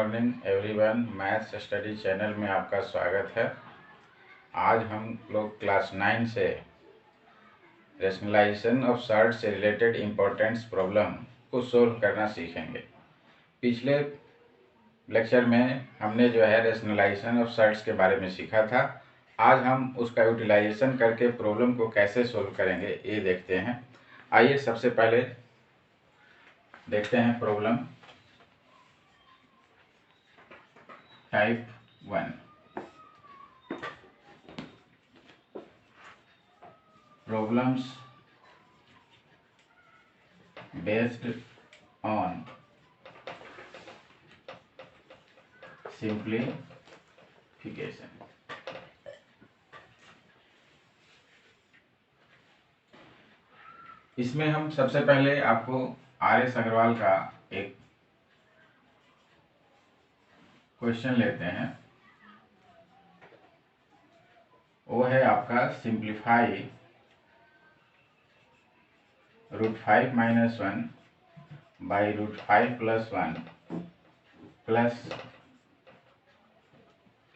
Morning everyone, maths study channel में आपका स्वागत है। आज हम लोग क्लास 9 से रेशनलाइजेशन ऑफ सर्ट से रिलेटेड इम्पोर्टेंट प्रॉब्लम को सोल्व करना सीखेंगे। पिछले लेक्चर में हमने जो है रेशनलाइजेशन ऑफ सर्ट्स के बारे में सीखा था। आज हम उसका यूटिलाइजेशन करके प्रॉब्लम को कैसे सोल्व करेंगे ये देखते हैं। आइए सबसे पहले देखते हैं problem type 1। Problems based on simplification। इसमें हम सबसे पहले आपको आर.एस. अग्रवाल का एक क्वेश्चन लेते हैं। वो है आपका सिंप्लीफाई √5 - 1 बाई √5 + 1 प्लस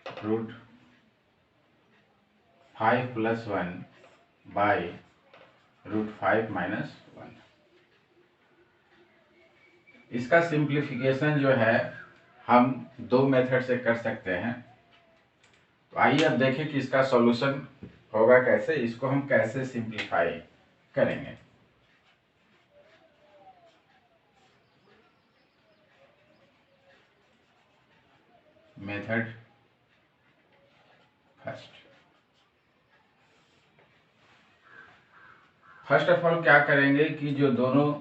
√5 + 1 बाई √5 - 1। इसका सिंप्लीफिकेशन जो है हम दो मेथड से कर सकते हैं। तो आइए अब देखें कि इसका सॉल्यूशन होगा कैसे, इसको हम कैसे सिंप्लीफाई करेंगे। मेथड फर्स्ट ऑफ ऑल क्या करेंगे कि जो दोनों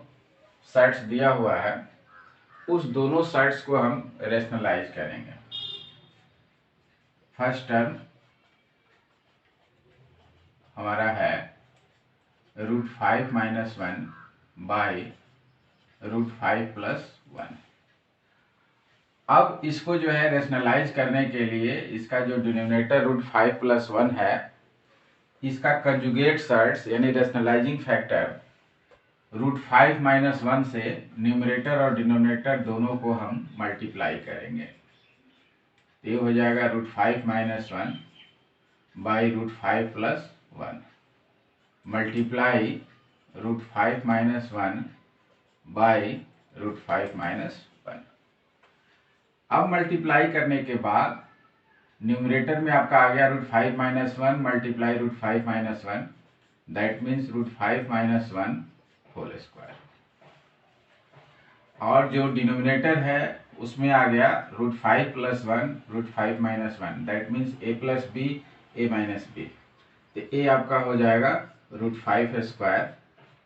सर्ट्स दिया हुआ है उस दोनों सर्ट्स को हम रेशनलाइज करेंगे। फर्स्ट टर्म हमारा है √5 - 1 बाई √5 + 1। अब इसको जो है रेशनलाइज करने के लिए इसका जो डिनोमिनेटर √5 + 1 है, इसका कंजुगेट सर्ट्स यानी रेशनलाइजिंग फैक्टर √5 - 1 से न्यूमरेटर और डिनोमिनेटर दोनों को हम मल्टीप्लाई करेंगे। ये हो जाएगा √5 - 1 बाई √5 + 1 मल्टीप्लाई √5 - 1 बाई √5 - 1। अब मल्टीप्लाई करने के बाद न्यूमरेटर में आपका आ गया √5 - 1 multiply √5 - 1, that means √5 - 1 whole square. और जो डिनोमिनेटर है उसमें आ गया √5 + 1 √5 - 1, that means a + b a - b। तो a आपका हो जाएगा √5² -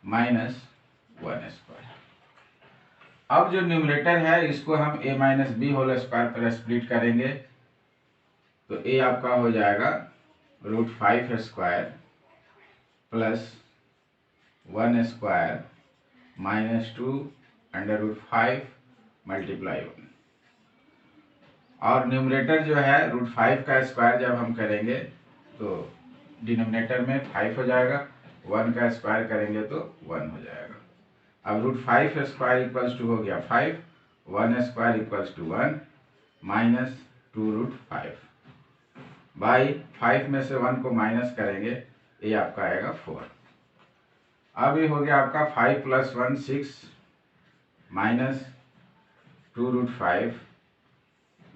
1²। अब जो न्यूमरेटर है इसको हम a - b होल स्क्वायर पर स्प्लिट करेंगे। तो a आपका हो जाएगा √5² + 1² - 2√5 मल्टीप्लाई 1। और न्यूमरेटर जो है √5 का स्क्वायर जब हम करेंगे तो डिनोमिनेटर में 5 हो जाएगा, 1 का स्क्वायर करेंगे तो 1 हो जाएगा। अब √5² हो गया 5, 1² = 1 माइनस 2√5 बाई 5 में से 1 को माइनस करेंगे, ये आपका आएगा 4। अब ये हो गया आपका 5 + 1 6 माइनस 2√5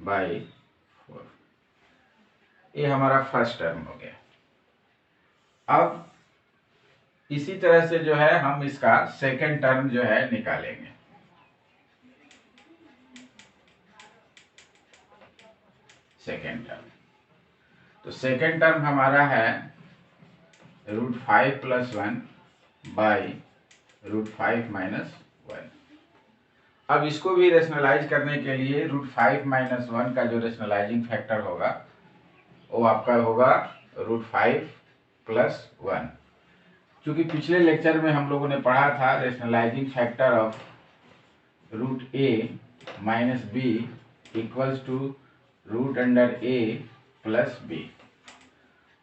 बाई 4। ये हमारा फर्स्ट टर्म हो गया। अब इसी तरह से जो है हम इसका सेकंड टर्म जो है निकालेंगे। सेकंड टर्म तो सेकंड टर्म हमारा है √5 + 1 बाई √5 - 1। अब इसको भी रेशनलाइज करने के लिए √5 - 1 का जो रेशनलाइजिंग फैक्टर होगा वो आपका होगा √5 + 1। क्योंकि पिछले लेक्चर में हम लोगों ने पढ़ा था rationalising factor of √a - b = √a + b।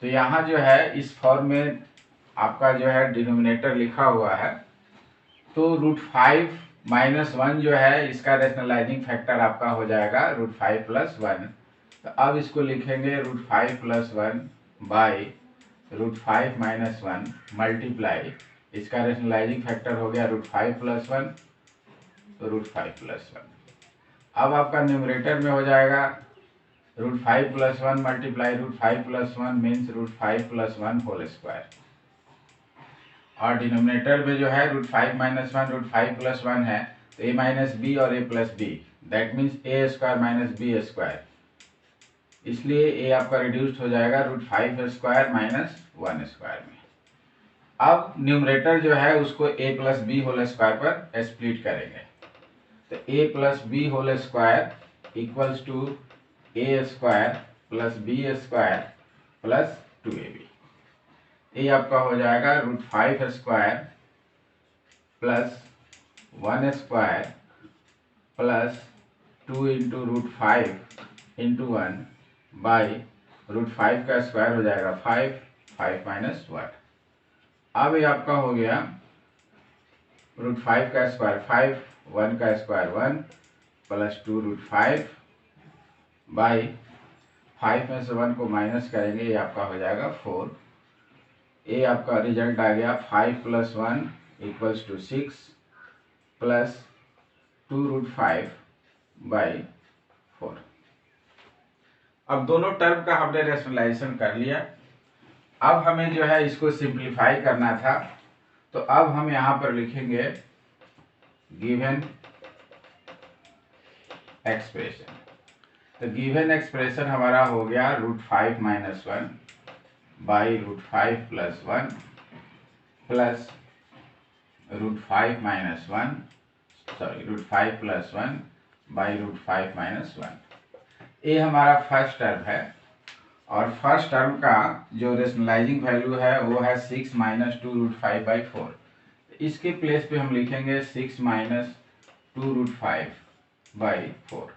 तो यहाँ जो है इस फॉर्म में आपका जो है डिनोमिनेटर लिखा हुआ है, तो √5 -1 जो है इसका रेशनलाइजिंग फैक्टर आपका हो जाएगा √5 + 1। तो अब इसको लिखेंगे √5 + 1 बाई √5 - 1 मल्टीप्लाई, इसका रेशनलाइजिंग फैक्टर हो गया √5 + 1, तो √5 + 1। अब आपका न्यूमरेटर में हो जाएगा √5 + 1 मल्टीप्लाई √5 + 1 मीन्स √5 + 1 होल स्क्वायर, और डिनोमिनेटर में जो है √5 - 1 √5 + 1 है, तो a - b और a + b, that means a² - b², इसलिए a आपका रिड्यूस्ड हो जाएगा √5² - 1² में। अब न्यूमरेटर जो है उसको a + b होल स्क्वायर पर स्प्लिट करेंगे, तो a + b whole square equals to a² + b² + 2ab। ये आपका हो जाएगा √5² + 1² प्लस 2 × √5 × 1 बाई √5 का स्क्वायर हो जाएगा 5, 5 - 1। अब ये आपका हो गया √5 का स्क्वायर 5, 1 का स्क्वायर 1 प्लस 2 √5 बाई 5 में से 1 को माइनस करेंगे, ये आपका हो जाएगा 4। ये आपका रिजल्ट आ गया 5 + 1 = 6 प्लस 2 √5 बाई 4। अब दोनों टर्म का हमने रेशनलाइजेशन कर लिया। अब हमें जो है इसको सिंप्लीफाई करना था, तो अब हम यहां पर लिखेंगे गिवन एक्सप्रेशन। तो गिवन एक्सप्रेशन हमारा हो गया √5 - 1 बाई √5 + 1 प्लस √5 - 1 √5 + 1 बाई √5 - 1। ये हमारा फर्स्ट टर्म है, और फर्स्ट टर्म का जो रेशनलाइजिंग वैल्यू है वो है 6 - 2 √5/4। इसके प्लेस पे हम लिखेंगे 6 - 2 √5/4।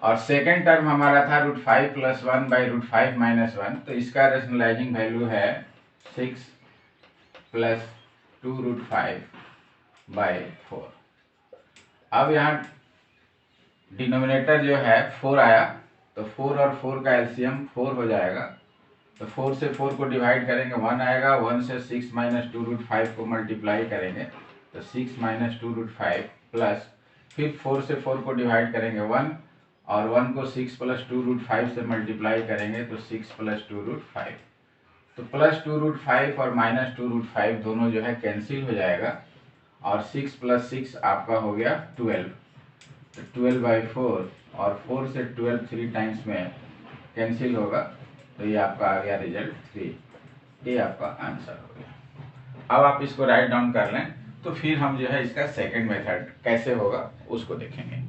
और सेकेंड टर्म हमारा था √5 + 1 बाई √5 - 1, तो इसका रेशनलाइजिंग वैल्यू है 6 + 2 √5/4। अब यहाँ डिनोमिनेटर जो है 4 आया, तो 4 और 4 का एलसीएम 4 हो जाएगा, तो 4 से 4 को डिवाइड करेंगे 1 आएगा, 1 से 6 - 2 √5 को मल्टीप्लाई करेंगे तो 6 - 2 √5 प्लस, फिर 4 से 4 को डिवाइड करेंगे 1, और 1 को 6 + 2 √5 से मल्टीप्लाई करेंगे तो 6 + 2 √5, तो +2 √5 और -2 √5 दोनों जो है कैंसिल हो जाएगा, और 6 + 6 आपका हो गया 12, तो 12/4, और 4 से 12 3 टाइम्स में कैंसिल होगा, तो ये आपका आ गया रिजल्ट 3। ये आपका आंसर हो गया। अब आप इसको राइट डाउन कर लें, तो फिर हम जो है इसका सेकंड मेथड कैसे होगा उसको देखेंगे।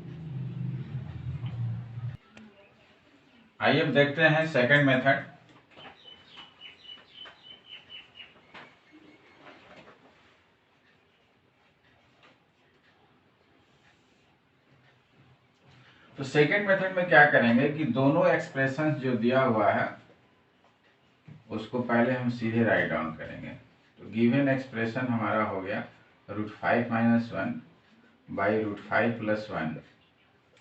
आइए अब देखते हैं सेकंड मेथड। तो सेकंड मेथड में क्या करेंगे कि दोनों एक्सप्रेशन जो दिया हुआ है उसको पहले हम सीधे राइट डाउन करेंगे। तो गिवन एक्सप्रेशन हमारा हो गया √5 - 1 बाई √5 + 1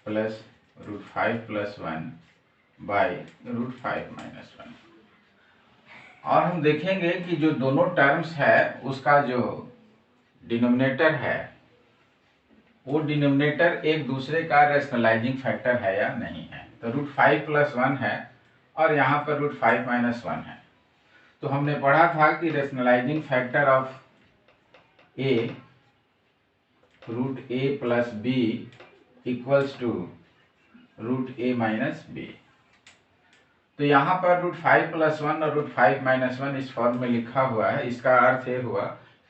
प्लस √5 + 1 बाई √5 - 1। और हम देखेंगे कि जो दोनों टर्म्स है उसका जो डिनोमिनेटर है वो डिनोमिनेटर एक दूसरे का रेशनलाइजिंग फैक्टर है या नहीं है। तो √5 + 1 है और यहाँ पर √5 - 1 है। तो हमने पढ़ा था कि rationalising factor of a √a + b equals to √a - b। तो यहाँ पर √5 + 1 और √5 - 1 इस फॉर्म में लिखा हुआ है। इसका अर्थ ये हुआ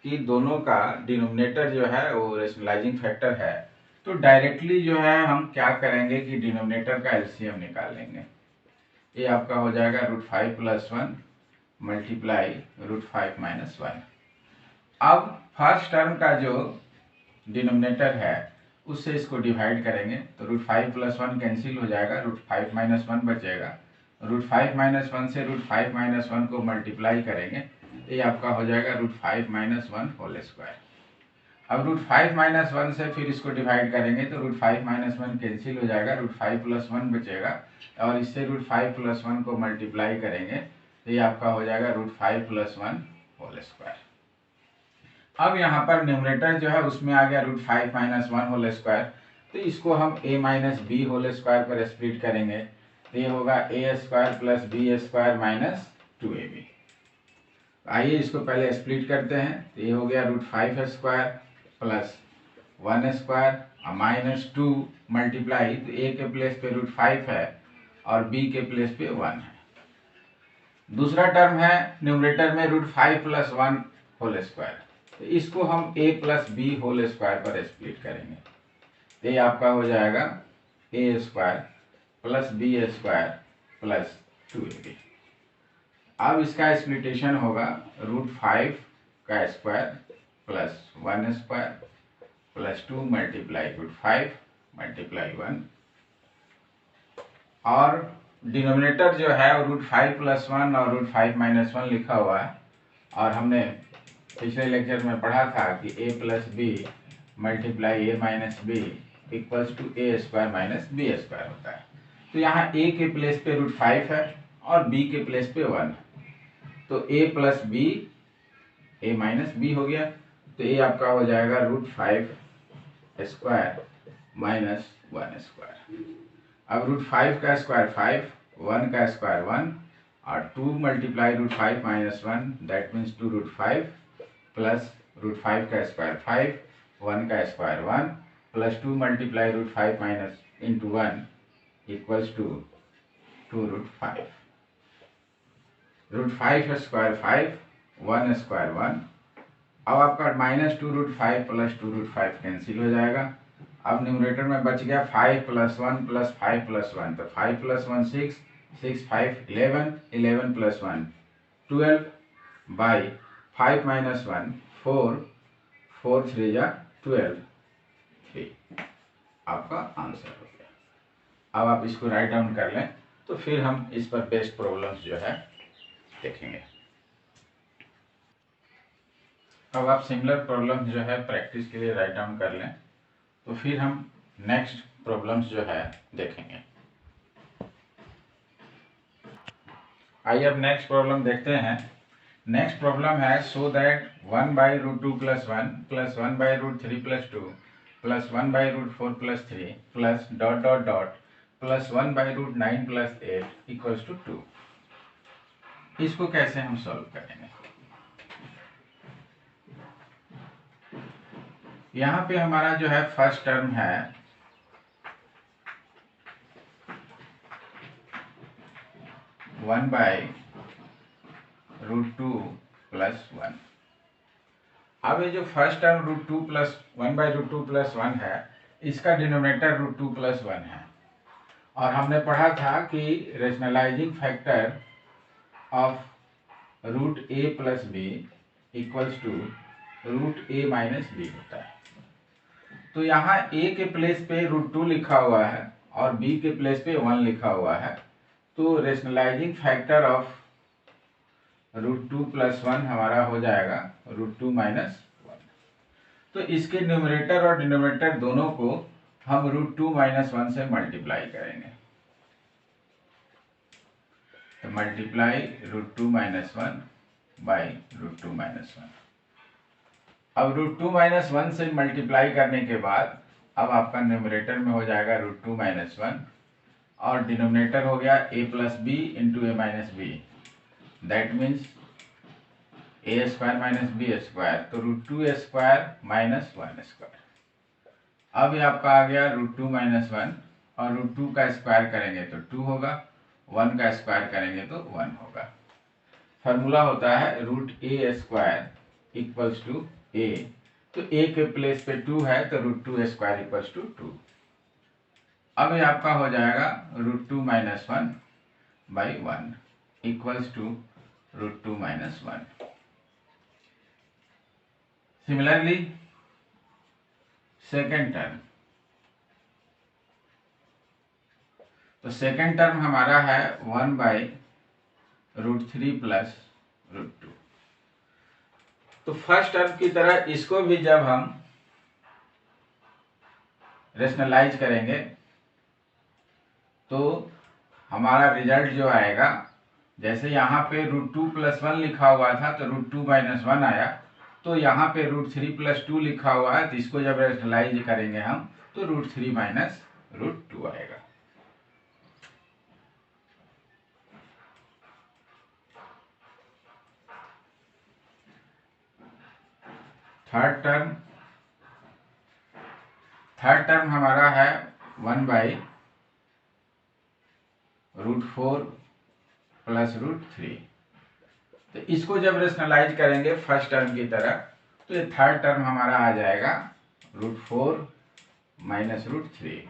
कि दोनों का डिनोमिनेटर जो है वो रेशनलाइजिंग फैक्टर है, तो डायरेक्टली जो है हम क्या करेंगे कि डिनोमिनेटर का एलसीएम निकाल लेंगे। ये आपका हो जाएगा √5 + 1 मल्टीप्लाई √5 - 1। अब फर्स्ट टर्म का जो डिनोमिनेटर है उससे इसको डिवाइड करेंगे, तो √5 + 1 कैंसिल हो जाएगा, √5 - 1 बचेगा। √5 - 1 से √5 - 1 को मल्टीप्लाई करेंगे, ये आपका हो जाएगा √5 - 1 होल स्क्वायर। अब रूट 5 माइनस 1 से फिर इसको डिवाइड करेंगे तो रूट 5 माइनस 1 कैंसिल हो जाएगा, रूट 5 प्लस 1 बचेगा और इससे रूट 5 प्लस 1 को मल्टीप्लाई करेंगे तो ये आपका हो जाएगा रूट 5 प्लस 1 होल स्क्वायर। अब यहाँ पर न्यूमरेटर जो है उसमें आ गया रूट 5 माइनस 1 होल स्क्वायर, तो इसको हम a minus B whole square पर स्प्लिट करेंगे तो ये होगा a square plus B square minus 2ab। आइए इसको पहले स्प्लिट करते हैं तो ये हो गया root 5 square plus 1 square minus 2 multiply, तो a के प्लेस पे रूट 5 है और b के प्लेस पे 1 है। दूसरा टर्म है न्यूमरेटर में रूट 5 प्लस 1 होल स्क्वायर, तो इसको हम a plus B whole square पर स्प्लिट करेंगे तो ये आपका हो जाएगा a square plus B square plus 2ab। अब इसका स्प्लिटेशन होगा रूट 5 का square plus 1 square plus 2 multiply root 5 multiply 1, और डिनोमिनेटर जो है वो रूट 5 प्लस 1 और रूट 5 माइनस 1 लिखा हुआ है, और हमने पिछले लेक्चर में पढ़ा था कि a plus B multiply a minus B equals to a square minus B square होता है। तो यहाँ a के प्लेस पे रूट 5 है और b के प्लेस पे 1 है, तो a plus B a minus B हो गया, तो ये आपका हो जाएगा रूट 5 स्क्वायर माइनस 1 स्क्वायर। अब रूट 5 का स्क्वायर 5, 1 का स्क्वायर 1 और 2 multiply root 5 minus 1 that means 2 root 5 plus root 5 का स्क्वायर 5, 1 का square 1 plus 2 multiply root 5 minus into 1 equals to 2 root 5। Root 5 square 5, 1 square 1। अब आपका minus 2 root 5 plus 2 root 5 cancel हो जाएगा। अब न्यूमरेटर में बच गया 5 प्लस 1 प्लस 5 प्लस 1, तो 5 प्लस 1 6, 6 5 11, 11 प्लस 1 12 बाई 5 माइनस 1 4, 4 3 या 12 3 आपका आंसर हो गया। अब आप इसको राइट डाउन कर लें तो फिर हम इस पर बेस्ड प्रॉब्लम्स जो है देखेंगे। अब आप सिमिलर प्रॉब्लम्स जो है प्रैक्टिस के लिए राइट डाउन कर लें तो फिर हम नेक्स्ट प्रॉब्लम्स जो है देखेंगे। आइए अब नेक्स्ट प्रॉब्लम देखते हैं। नेक्स्ट प्रॉब्लम है so that 1 by root 2 plus 1 plus 1 by root 3 plus 2 plus 1 by root 4 plus 3 plus dot dot dot plus 1 by root 9 plus 8 equals to 2। इसको कैसे हम सॉल्व करेंगे? यहाँ पे हमारा जो है फर्स्ट टर्म है वन बाई रूट 2 प्लस 1। अब ये जो first term root 2 plus 1 by root 2 plus 1 है, इसका डिनोमिनेटर रूट 2 प्लस 1 है, और हमने पढ़ा था कि rationalising factor of root a plus B equals to root a minus B होता है। तो यहाँ a के प्लेस पे रूट 2 लिखा हुआ है और b के प्लेस पे 1 लिखा हुआ है, तो rationalising factor of root 2 plus 1 हमारा हो जाएगा रूट 2 माइनस 1। तो इसके न्यूमरेटर और डिनोमिनेटर दोनों को हम रूट 2 माइनस 1 से मल्टीप्लाई करेंगे, तो multiply root 2 minus 1 by root 2 minus 1। अब रूट 2 माइनस 1 से मल्टीप्लाई करने के बाद अब आपका न्यूमरेटर में हो जाएगा रूट 2 माइनस 1 और डिनोमिनेटर हो गया a plus B into A minus B, that means A square minus B square, तो रूट 2 स्क्वायर माइनस 1 स्क्वायर। अब ये आपका आ गया रूट 2 माइनस 1 और रूट 2 का स्क्वायर करेंगे तो 2 होगा, 1 का स्क्वायर करेंगे तो 1 होगा। फॉर्मूला होता है root a square equals to a, तो a के प्लेस पे 2 है तो रूट 2 स्क्वायर इक्वल्स टू 2। अब ये आपका हो जाएगा root 2 minus 1 by 1 equals to root 2 minus 1। Similarly second term, तो सेकेंड टर्म हमारा है 1 बाई रूट 3 प्लस रूट 2। तो फर्स्ट टर्म की तरह इसको भी जब हम रेशनलाइज करेंगे तो हमारा रिजल्ट जो आएगा, जैसे यहाँ पे √2+1 लिखा हुआ था तो √2 - 1 आया, तो यहाँ पे √3+2 लिखा हुआ है, तो इसको जब रेशनलाइज करेंगे हम तो √3 - √2 आएगा। थर्ड टर्म हमारा है 1/√4 + √3। तो इसको जब रेशनलाइज करेंगे फर्स्ट टर्म की तरह, तो ये थर्ड टर्म हमारा आ जाएगा √4 - √3।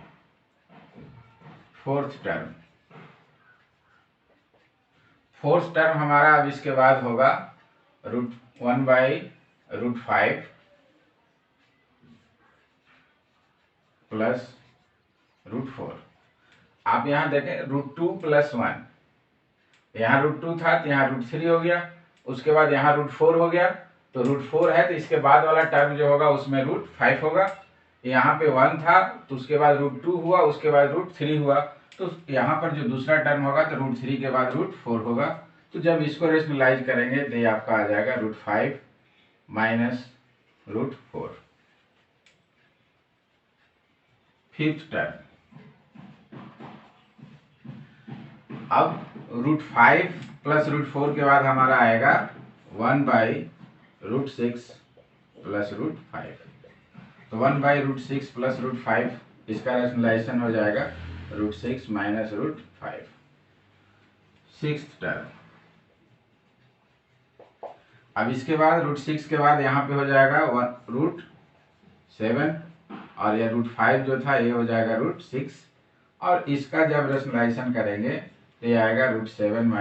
फोर्थ टर्म हमारा अब इसके बाद होगा 1/√5 + √4। आप यहाँ देखें √2+1, यहाँ √2 था तो यहाँ √3 हो गया, उसके बाद यहाँ √4 हो गया, तो √4 है तो इसके बाद वाला टर्म जो होगा उसमें √5 होगा। यहाँ पे 1 था तो उसके बाद √2 हुआ, उसके बाद √3 हुआ, तो यहाँ पर जो दूसरा टर्म होगा तो √3 के बाद √4 होगा। तो जब इसको रेशनलाइज करेंगे तो ये आपका आ जाएगा √5 - √4। फिफ्थ टर्म, अब √5 + √4 के बाद हमारा आएगा 1/√6 + √5। तो 1/√6 + √5, इसका रेशनलाइजेशन हो जाएगा √6 - √5। सिक्स्थ टर्म, अब इसके बाद √6 के बाद यहाँ पे हो जाएगा √7, और ये √5 जो था ये हो जाएगा √6, और इसका जब रेशनलाइजेशन करेंगे तो ये आएगा √7 -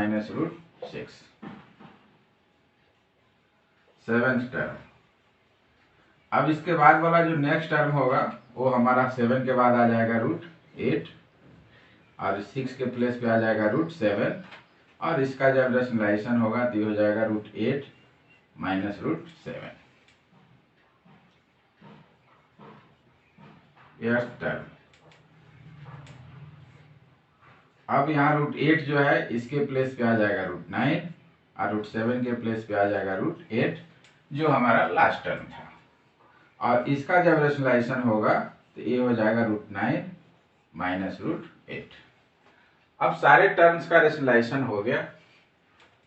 √6। सेवेंथ टर्म, अब इसके बाद वाला जो नेक्स्ट टर्म होगा वो हमारा 7 के बाद आ जाएगा √8, और 6 के प्लेस पे आ जाएगा √7, और इसका जब रेशनलाइजेशन होगा तो ये हो जाएगा √8 - √7। एट्थ टर्म, अब यहाँ √8 जो है इसके प्लेस पे आ जाएगा √9, और √7 के प्लेस पे आ जाएगा √8, जो हमारा लास्ट टर्म था, और इसका जब रेशनलाइजेशन होगा तो ये हो जाएगा √9 - √8। अब सारे टर्म्स का रेशनलाइजेशन हो गया।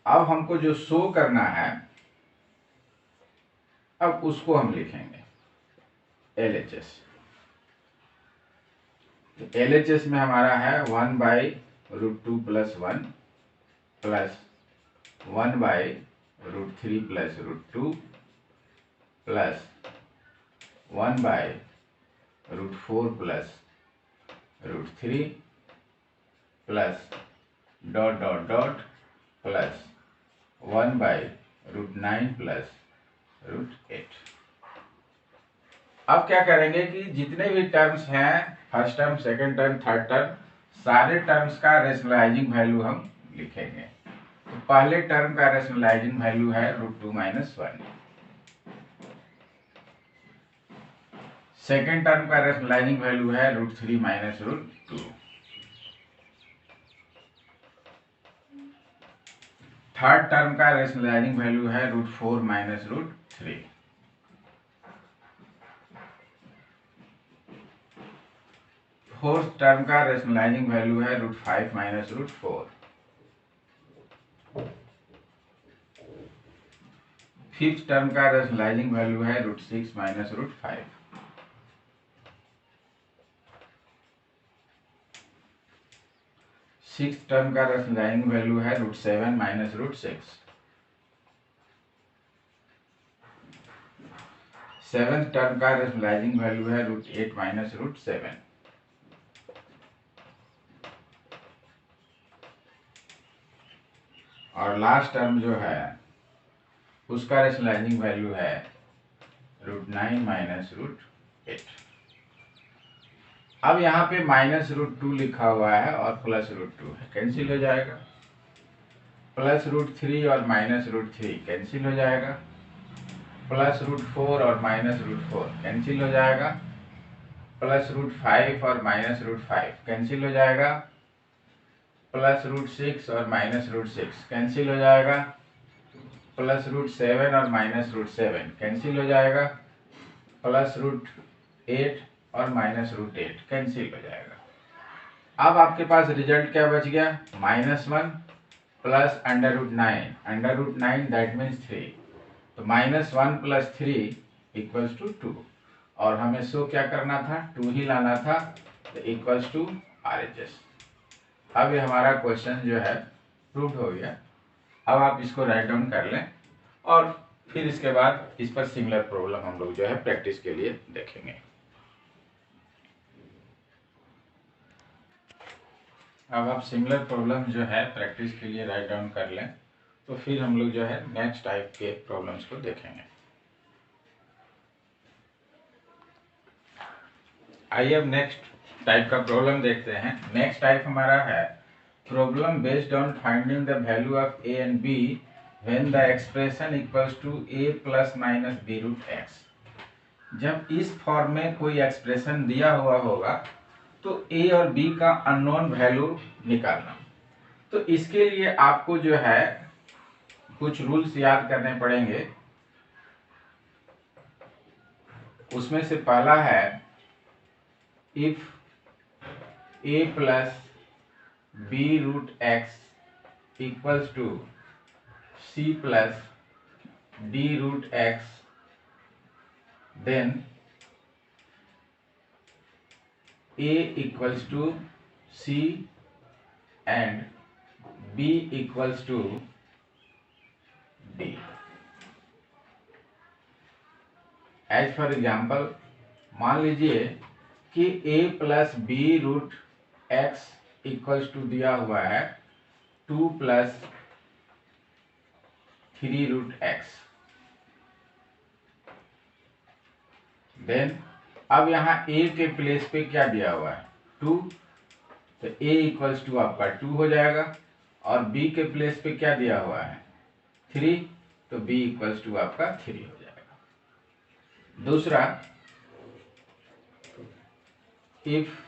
अब हमको जो शो करना है, अब उसको हम लिखेंगे LHS। LHS में हमारा है 1/√2+1 + 1/√3 + √2 + 1/√4 + √3 + ... + 1/√9 + √8। अब क्या करेंगे कि जितने भी टर्म्स हैं, first term, second term, third term, सारे टर्म्स का रेशनलाइजिंग वैल्यू हम लिखेंगे। तो पहले टर्म का रेशनलाइजिंग वैल्यू है √2 - 1। सेकंड टर्म का रेशनलाइजिंग वैल्यू है √3 - √2। थर्ड टर्म का रेशनलाइजिंग वैल्यू है √4 - √3। फोर्थ टर्म का रेशनलाइजिंग वैल्यू है √5 - √4। फिफ्थ टर्म का रेशनलाइजिंग वैल्यू है √6 - √5। सिक्स्थ टर्म का रेशनलाइजिंग वैल्यू है √7 - √6। सेवेंथ टर्म का रेशनलाइजिंग वैल्यू है √8 - √7। और लास्ट टर्म जो है उसका रेशनलाइजिंग वैल्यू है √9 - √8। अब यहाँ पे -√2 लिखा हुआ है और +√2 है, कैंसिल हो जाएगा। +√3 और -√3 कैंसिल हो जाएगा। +√4 और -√4 कैंसिल हो जाएगा। प्लस रूट 5 और माइनस रूट 5 कैंसिल हो जाएगा, प्लस रूट 6 और माइनस रूट 6 कैंसिल हो जाएगा, प्लस रूट 7 और माइनस रूट 7 कैंसिल हो जाएगा, प्लस रूट 8 और माइनस रूट 8 कैंसिल हो जाएगा। अब आपके पास रिजल्ट क्या बच गया, -1 plus under root 9 that means 3, तो -1 प्लस 3 इक्वल्स टू 2, और हमें शो क्या करना था, 2 ही लाना था, तो इक्वल्स टू RHS। अब ये हमारा क्वेश्चन जो है प्रूव हो गया। अब आप इसको राइट डाउन कर लें और फिर इसके बाद इस पर सिमिलर प्रॉब्लम हम लोग जो है प्रैक्टिस के लिए देखेंगे। अब आप सिमिलर प्रॉब्लम जो है प्रैक्टिस के लिए राइट डाउन कर लें, तो फिर हम लोग जो है नेक्स्ट टाइप के प्रॉब्लम्स को देखेंगे। आइए अब नेक्स्ट टाइप का प्रॉब्लम देखते हैं। नेक्स्ट टाइप हमारा है problem based on finding the value of a and b when the expression equals to a plus minus b root x। जब इस फॉर्म में कोई एक्सप्रेशन दिया हुआ होगा तो a और b का अननोन वैल्यू निकालना। तो इसके लिए आपको जो है कुछ रूल्स याद करने पड़ेंगे। उसमें से पहला है if a plus b root x equals to c plus d root x, then a equals to c and b equals to d. As for example मान लीजिए कि a plus B root X equals to दिया हुआ है 2 plus 3 root X. Then अब यहाँ a के place पे क्या दिया हुआ है 2, तो a इक्वल्स टू आपका 2 हो जाएगा, और b के प्लेस पे क्या दिया हुआ है 3, तो b इक्वल्स टू आपका 3 हो जाएगा। दूसरा if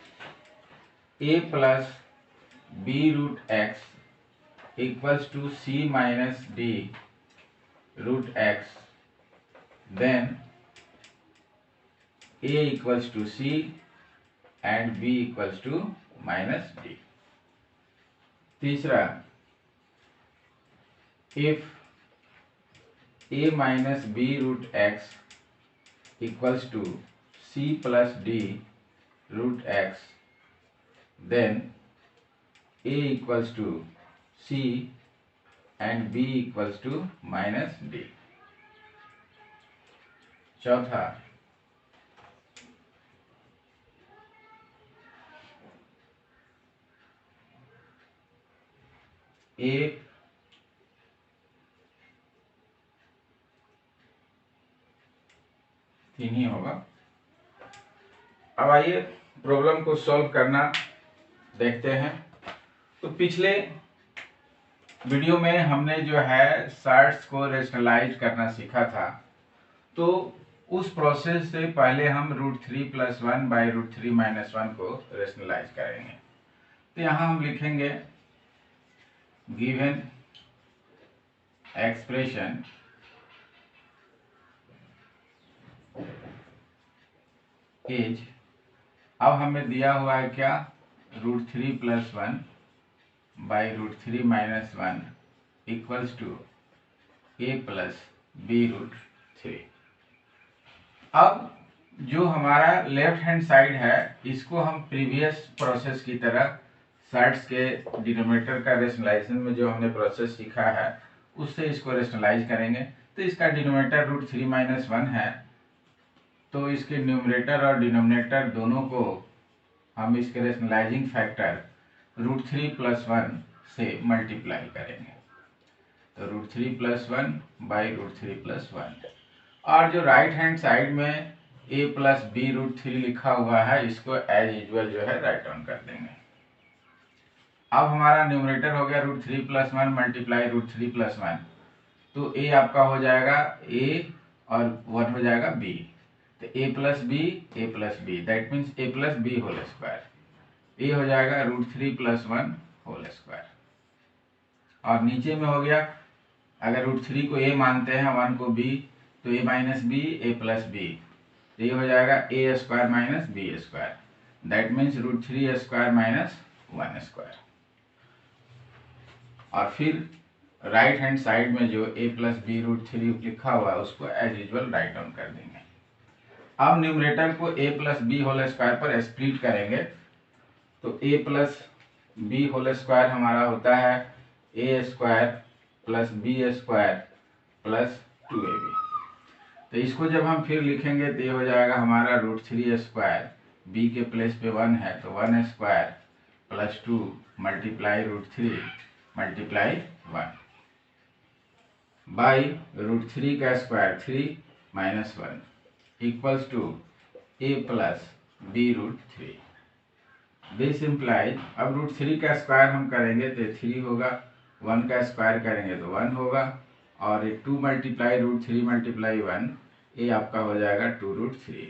a plus B root X equals to c minus d root X, then a equals to c and b equals to minus d. तीसरा if a minus b root x equals to c plus d root x, then a equals to c and b equals to minus d. चौथा a तीन ही होगा। अब आइए problem को solve करना देखते हैं। तो पिछले वीडियो में हमने जो है शार्ट्स को रेशनलाइज करना सीखा था, तो उस प्रोसेस से पहले हम √3 + 1 बाई √3 - 1 को रेशनलाइज करेंगे। तो यहाँ हम लिखेंगे गिवन एक्सप्रेशन इज, अब हमें दिया हुआ है क्या √3 + 1 by √3 - 1 equals to a plus b √3। अब जो हमारा लेफ्ट हैंड साइड है इसको हम प्रीवियस प्रोसेस की तरह शार्ट्स के डिनोमिनेटर का रेशनलाइजेशन में जो हमने प्रोसेस सीखा है उससे इसको रेशनलाइज करेंगे। तो इसका डिनोमिनेटर √3 - 1 है, तो इसके न्यूमरेटर और डिनोमिनेटर दोनों को हम इसके रेशनलाइजिंग फैक्टर √3 + 1 से मल्टीप्लाई करेंगे। तो √3 + 1 बाई √3 + 1, और जो राइट हैंड साइड में a प्लस बी √3 लिखा हुआ है इसको एज यूजुअल जो है राइट डाउन कर देंगे। अब हमारा न्यूमरेटर हो गया √3 + 1 मल्टीप्लाई √3 + 1, तो a आपका हो जाएगा a और 1 हो जाएगा b, तो a plus B that means a plus B whole square, ये हो जाएगा √3 + 1 होल स्क्वायर। और नीचे में हो गया, अगर √3 को a मानते हैं 1 को b, तो a minus B a plus B, तो ये हो जाएगा a square minus B square, that means √3 square minus 1 square. और फिर राइट हैंड साइड में जो a प्लस बी √3 लिखा हुआ है उसको एज यूजल राइट डाउन कर देंगे। अब न्यूमरेटर को a plus B whole square पर स्प्लिट करेंगे, तो a plus B whole square हमारा होता है a square plus B square plus 2ab। तो इसको जब हम फिर लिखेंगे तो ये हो जाएगा हमारा √3 स्क्वायर, b के प्लेस पे 1 है तो 1 square plus 2 multiply √3 multiply 1 by √3 का square 3 minus 1 equals to a plus B √3। This implies, अब √3 का स्क्वायर हम करेंगे तो 3 होगा, 1 का स्क्वायर करेंगे तो 1 होगा, और 2 मल्टीप्लाई √3 मल्टीप्लाई 1, ये आपका हो जाएगा 2√3।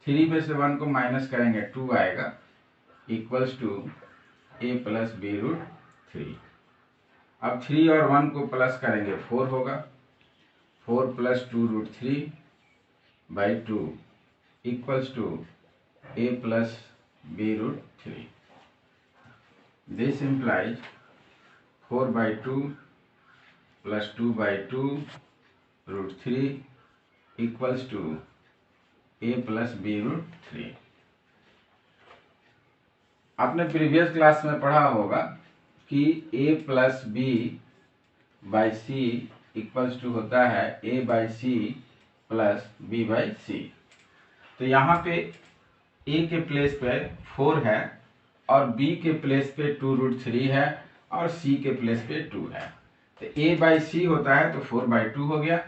3 में से 1 को माइनस करेंगे 2 आएगा, equals to a plus B √3। अब 3 और 1 को प्लस करेंगे 4 होगा, 4 plus 2√3 by 2 equals to a plus b √3। This implies 4 by 2 plus 2 by 2 √3 equals to a plus b √3। आपने प्रीवियस क्लास में पढ़ा होगा कि a plus b by c equals to होता है a by c plus b by c. तो यहाँ पे a के प्लेस पे 4 है और b के प्लेस पे 2√3 है और c के प्लेस पे 2 है। तो a बाई सी होता है तो 4 बाई 2 हो गया,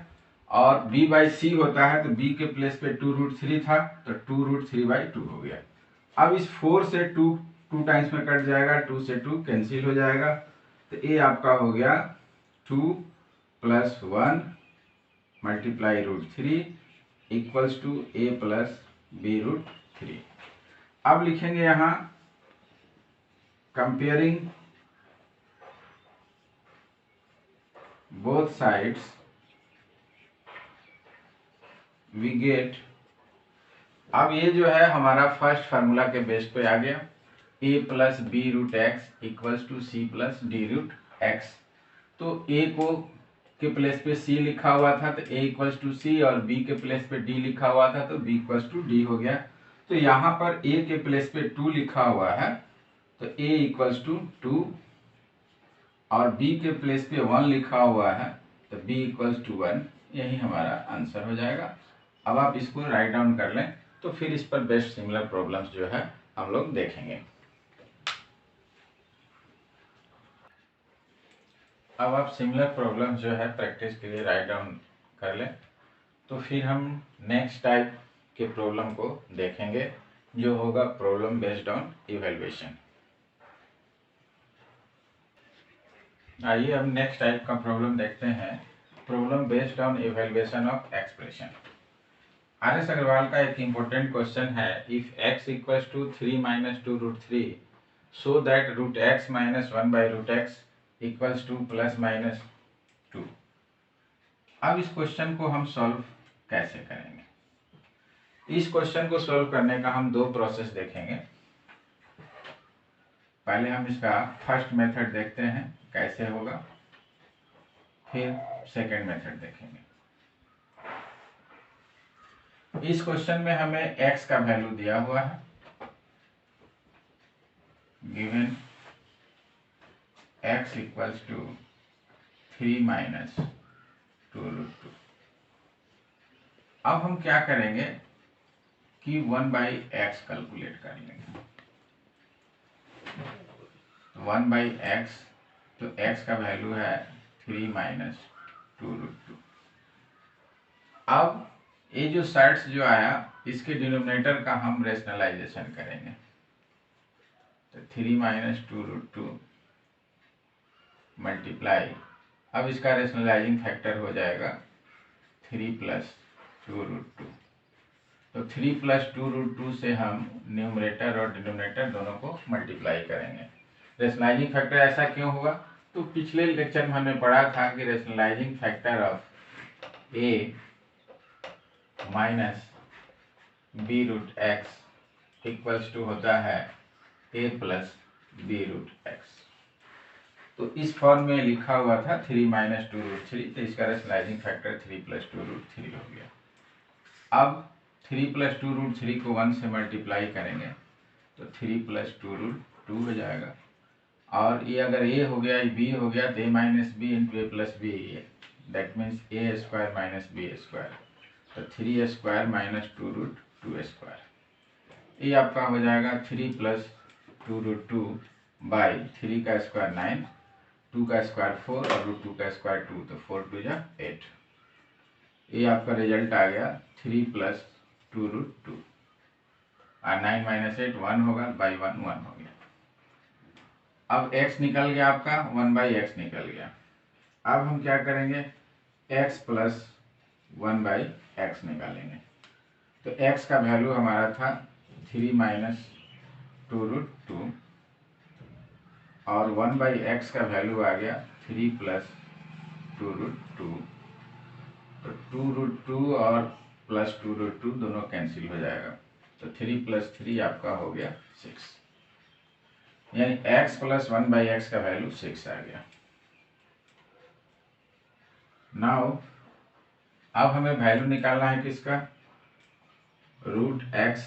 और b बाई सी होता है तो b के प्लेस पे 2√3 था तो 2√3 बाई 2 हो गया। अब इस 4 से 2 टाइम्स में कट जाएगा, 2 से 2 कैंसिल हो जाएगा, तो a आपका हो गया 2 plus 1 multiply √3 equals to a plus B √3। अब लिखेंगे यहाँ comparing both sides we get, अब ये जो है हमारा फर्स्ट फार्मूला के बेस पे आ गया, a plus B √x equals to C plus D √x। तो a को के प्लेस पे c लिखा हुआ था तो a इक्वल्स टू सी, और b के प्लेस पे d लिखा हुआ था तो b इक्वल्स टू d हो गया। तो यहाँ पर a के प्लेस पे 2 लिखा हुआ है तो a इक्वल्स टू 2, और b के प्लेस पे 1 लिखा हुआ है तो b इक्वल्स टू 1, यही हमारा आंसर हो जाएगा। अब आप इसको राइट डाउन कर लें तो फिर इस पर बेस्ट सिमिलर प्रॉब्लम्स जो है हम लोग देखेंगे। अब आप सिमिलर प्रॉब्लम्स जो है प्रैक्टिस के लिए राइट डाउन कर लें, तो फिर हम नेक्स्ट टाइप के प्रॉब्लम को देखेंगे जो होगा प्रॉब्लम बेस्ड ऑन इवैल्यूएशन। आइए अब नेक्स्ट टाइप का प्रॉब्लम देखते हैं, problem based on evaluation of expression. R S. Agarwal का एक इम्पोर्टेंट क्वेश्चन है, if x equals to 3 minus 2√3 so that √x minus 1 by √x equals to plus minus 2। अब इस क्वेश्चन को हम सॉल्व कैसे करेंगे? इस क्वेश्चन को सॉल्व करने का हम 2 प्रोसेस देखेंगे। पहले हम इसका फर्स्ट मेथड देखते हैं कैसे होगा, फिर सेकंड मेथड देखेंगे। इस क्वेश्चन में हमें x का वैल्यू दिया हुआ है, given x equals to 3 minus 2√2। अब हम क्या करेंगे कि 1/x कैलकुलेट कर लेंगे। 1/x, तो x का वैल्यू है 3 माइनस 2√2। अब ये जो साइड्स जो आया इसके डिनोमिनेटर का हम रेशनलाइजेशन करेंगे, तो 3 माइनस 2√2 मल्टीप्लाई, अब इसका रेशनलाइजिंग फैक्टर हो जाएगा 3 प्लस 2√2। तो 3 प्लस 2√2 से हम न्यूमरेटर और डिनोमिनेटर दोनों को मल्टीप्लाई करेंगे। रेशनलाइजिंग फैक्टर ऐसा क्यों हुआ? तो पिछले लेक्चर में हमने पढ़ा था कि rationalising factor of a minus b√x equals to होता है a प्लस b√x। तो इस फॉर्म में लिखा हुआ था 3 माइनस 2√3, तो इसका रेशनलाइजिंग फैक्टर 3 प्लस 2√3 हो गया। अब 3 प्लस 2√3 को 1 से मल्टीप्लाई करेंगे तो 3 प्लस 2√2 हो जाएगा। और ये अगर a हो गया, b हो गया, तो a minus B into A plus B, that means A square minus B square, तो 3 स्क्वायर माइनस 2√2 स्क्वायर। ये आपका हो जाएगा 3 प्लस 2√2 बाई 3 का स्क्वायर 9, 2 का स्क्वायर 4 और √2 का स्क्वायर 2, तो 4 2 जा 8। ये आपका रिजल्ट आ गया 3 प्लस 2√2 और 9 माइनस 8 1 होगा, बाई 1 1 हो गया। अब x निकल गया आपका, 1 बाई एक्स निकल गया। अब हम क्या करेंगे, x प्लस 1 बाई एक्स निकालेंगे। तो x का वैल्यू हमारा था 3 माइनस 2√2 और 1 बाई एक्स का वैल्यू आ गया 3 प्लस 2√2। तो 2√2 और प्लस 2√2 दोनों कैंसिल हो जाएगा, तो 3 प्लस 3 आपका हो गया 6, यानी x प्लस 1 बाई एक्स का वैल्यू 6 आ गया। नाउ अब हमें वैल्यू निकालना है किसका, √x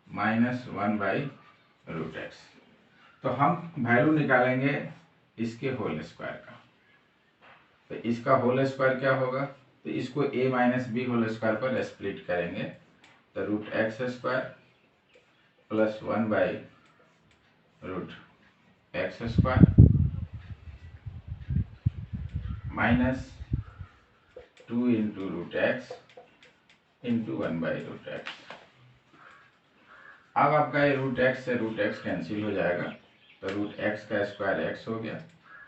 माइनस 1 बाई √x। तो हम वैल्यू निकालेंगे इसके होल स्क्वायर का। तो इसका होल स्क्वायर क्या होगा, तो इसको a minus B whole square पर स्प्लिट करेंगे, तो √x square plus 1 by √x square minus 2 into √x into 1 by √x। अब आपका ये √x से √x कैंसिल हो जाएगा, तो √x का स्क्वायर x हो गया,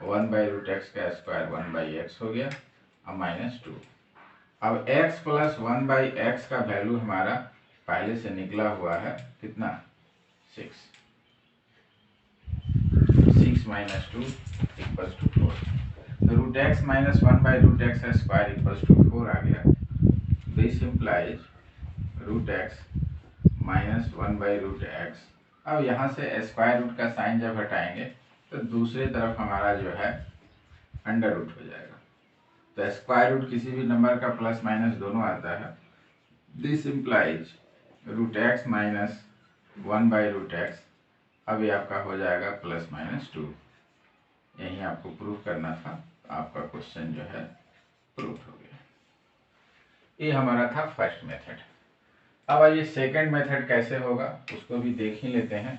1 बाई √x का स्क्वायर 1 बाई x हो गया और माइनस 2। अब x प्लस 1 बाई एक्स का वैल्यू हमारा पहले से निकला हुआ है कितना, 6 माइनस 2 इक्वल्स टू 4। तो √x minus 1 by √x square equals to 4 आ गया। This implies √x minus 1 by √x। अब यहाँ से स्क्वायर रूट का साइन जब हटाएंगे तो दूसरी तरफ हमारा जो है अंडर रूट हो जाएगा। तो स्क्वायर रूट किसी भी नंबर का प्लस माइनस दोनों आता है। This implies √x minus 1 by √x। अब ये आपका हो जाएगा प्लस माइनस 2। यही आपको प्रूफ करना था, तो आपका क्वेश्चन जो है प्रूफ हो गया। ये हमारा था फर्स्ट मेथड। अब आइए सेकंड मेथड कैसे होगा उसको भी देख ही लेते हैं।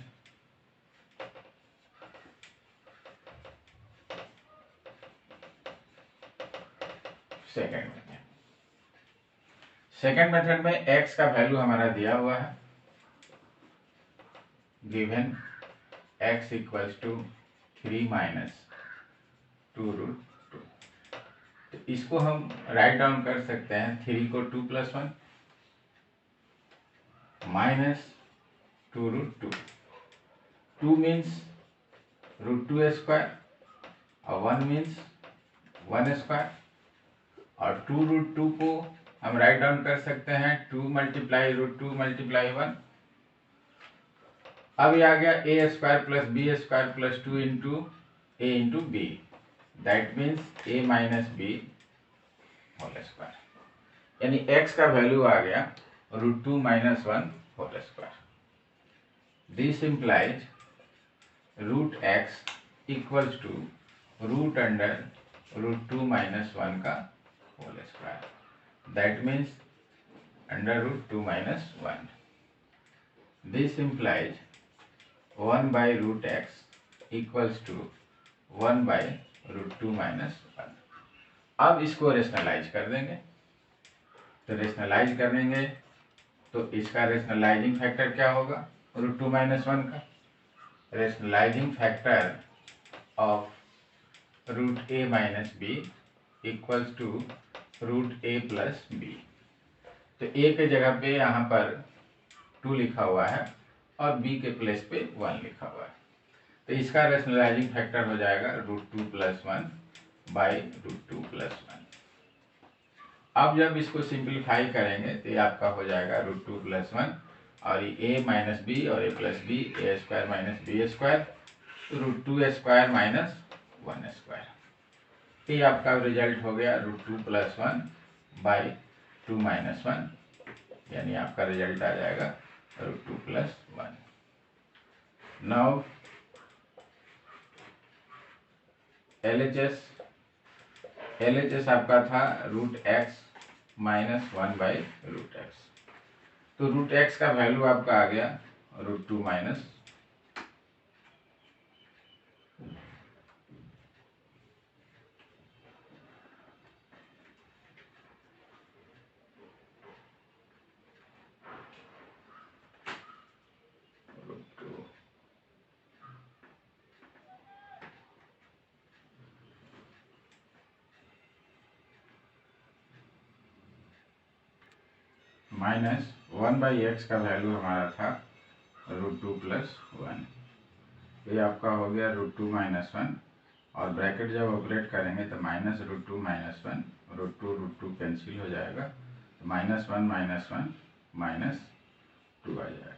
सेकंड मेथड में x का वैल्यू हमारा दिया हुआ है, given x equals to 3 minus 2√2। तो इसको हम राइट डाउन कर सकते हैं, 3 को 2 प्लस 1 माइनस 2√2। 2 मीन्स √2 स्क्वायर और 1 मीन्स 1 स्क्वायर, और 2√2 को हम राइट डाउन कर सकते हैं 2 मल्टीप्लाई √2 मल्टीप्लाई 1। अब ये आ गया a square plus B square plus 2 into a into b, that means a minus B whole square, यानी x का वैल्यू आ गया √2 minus 1 whole square. This implies √x equals to root under √2 minus 1 का whole square, that means under √2 minus 1। This implies 1 by √x equals to 1 by √2 minus 1। अब इसको rationalise कर देंगे, तो रेशनलाइज करेंगे तो इसका रेशनलाइजिंग फैक्टर क्या होगा, √2 माइनस 1 का। Rationalising factor of √a minus B equals to √a plus B. तो a के जगह पे यहाँ पर 2 लिखा हुआ है और b के प्लेस पे 1 लिखा हुआ है। तो इसका रैशनलाइजिंग फैक्टर हो जाएगा √2 + 1 बाई √2 + 1। अब जब इसको सिंप्लीफाई करेंगे तो ये आपका हो जाएगा √2 + 1 और ये a - b और a + b, a² - b², √2² - 1²। ये आपका रिजल्ट हो गया √2 + 1 बाई 2 - 1, यानी आपका रिजल्ट आ जाएगा √2 + 1। नाउ LHS आपका था √x - 1 बाई √x। तो √x का वैल्यू आपका आ गया √2 - -1/x का वैल्यू हमारा था √2 + 1। ये आपका हो गया √2 - 1 और ब्रैकेट जब ऑपरेट करेंगे तो -√2 - 1, √2 कैंसिल हो जाएगा, तो -1 - 1 -2 आ जाएगा।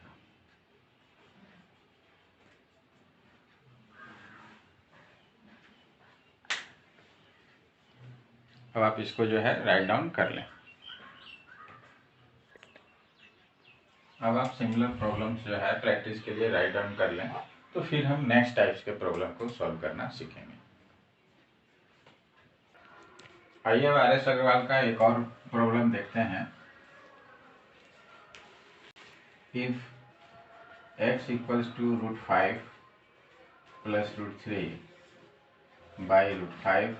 अब आप इसको जो है राइट डाउन कर लें। अब आप सिमिलर प्रॉब्लम्स जो है प्रैक्टिस के लिए राइट डाउन कर लें, तो फिर हम नेक्स्ट टाइप्स के प्रॉब्लम को सॉल्व करना सीखेंगे। आइए अब RS अग्रवाल का एक और प्रॉब्लम देखते हैं। If x = √5 + √3 by √5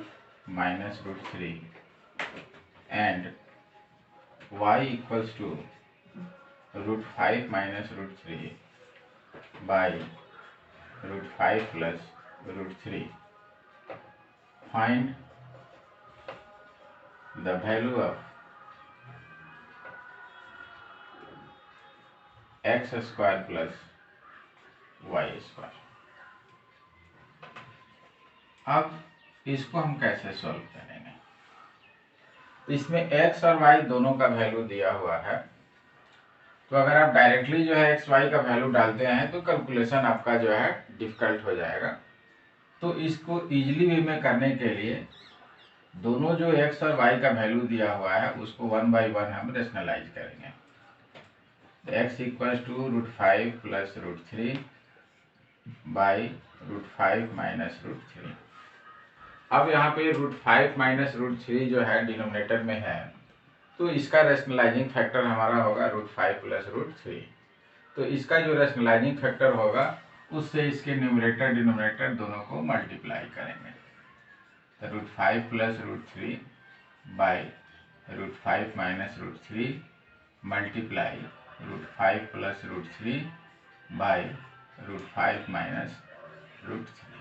minus √3 and y = √5 minus √3 by √5 plus √3, find the value of x² plus y²। अब इसको हम कैसे सॉल्व करेंगे? इसमें x और y दोनों का वैल्यू दिया हुआ है, तो अगर आप डायरेक्टली जो है x y का वैल्यू डालते हैं तो कैलकुलेशन आपका जो है डिफिकल्ट हो जाएगा। तो इसको इजीली वे में करने के लिए दोनों जो x और y का वैल्यू दिया हुआ है उसको 1 by 1 हम रेशनलाइज करेंगे। x = √5 plus √3 by √5 minus √3। अब यहाँ पे √5 minus √3 जो है डिनोमिनेटर में है, तो इसका रेशनलाइजिंग फैक्टर हमारा होगा √5 plus √3। तो इसका जो रेशनलाइजिंग फैक्टर होगा उससे इसके न्यूमरेटर डिनोमिनेटर दोनों को मल्टीप्लाई करेंगे। तो √5 plus √3 by √5 minus √3 multiply √5 plus √3 by √5 minus √3।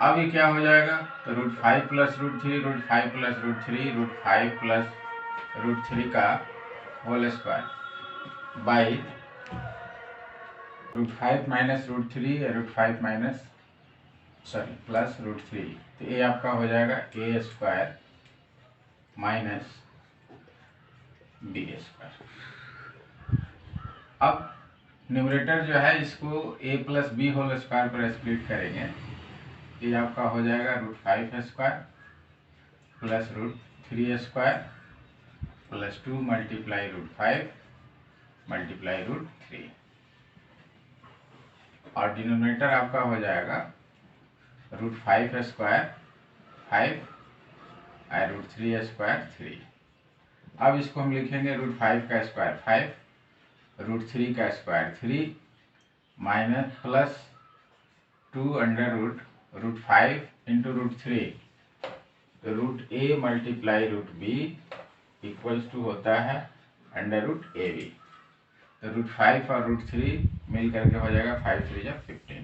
अब ये क्या हो जाएगा? तो √5 plus √3, √5 plus √3, √5 plus √3 का whole square by √5 minus √3 plus √3। तो ये आपका हो जाएगा a² माइनस b²। अब न्यूमरेटर जो है इसको a plus b whole square पर स्प्लिट करेंगे, ये आपका हो जाएगा √5² प्लस √3² प्लस 2 मल्टीप्लाई √5 मल्टीप्लाई √3 और डिनोमिनेटर आपका हो जाएगा √5² 5 और √3² 3। अब इसको हम लिखेंगे √5 का स्क्वायर 5, √3 का square 3 minus plus 2 under √5 into √3, √a multiply √b equals to होता है √ab। तो √5 और √3 मिल करके हो जाएगा 5 3 जा 15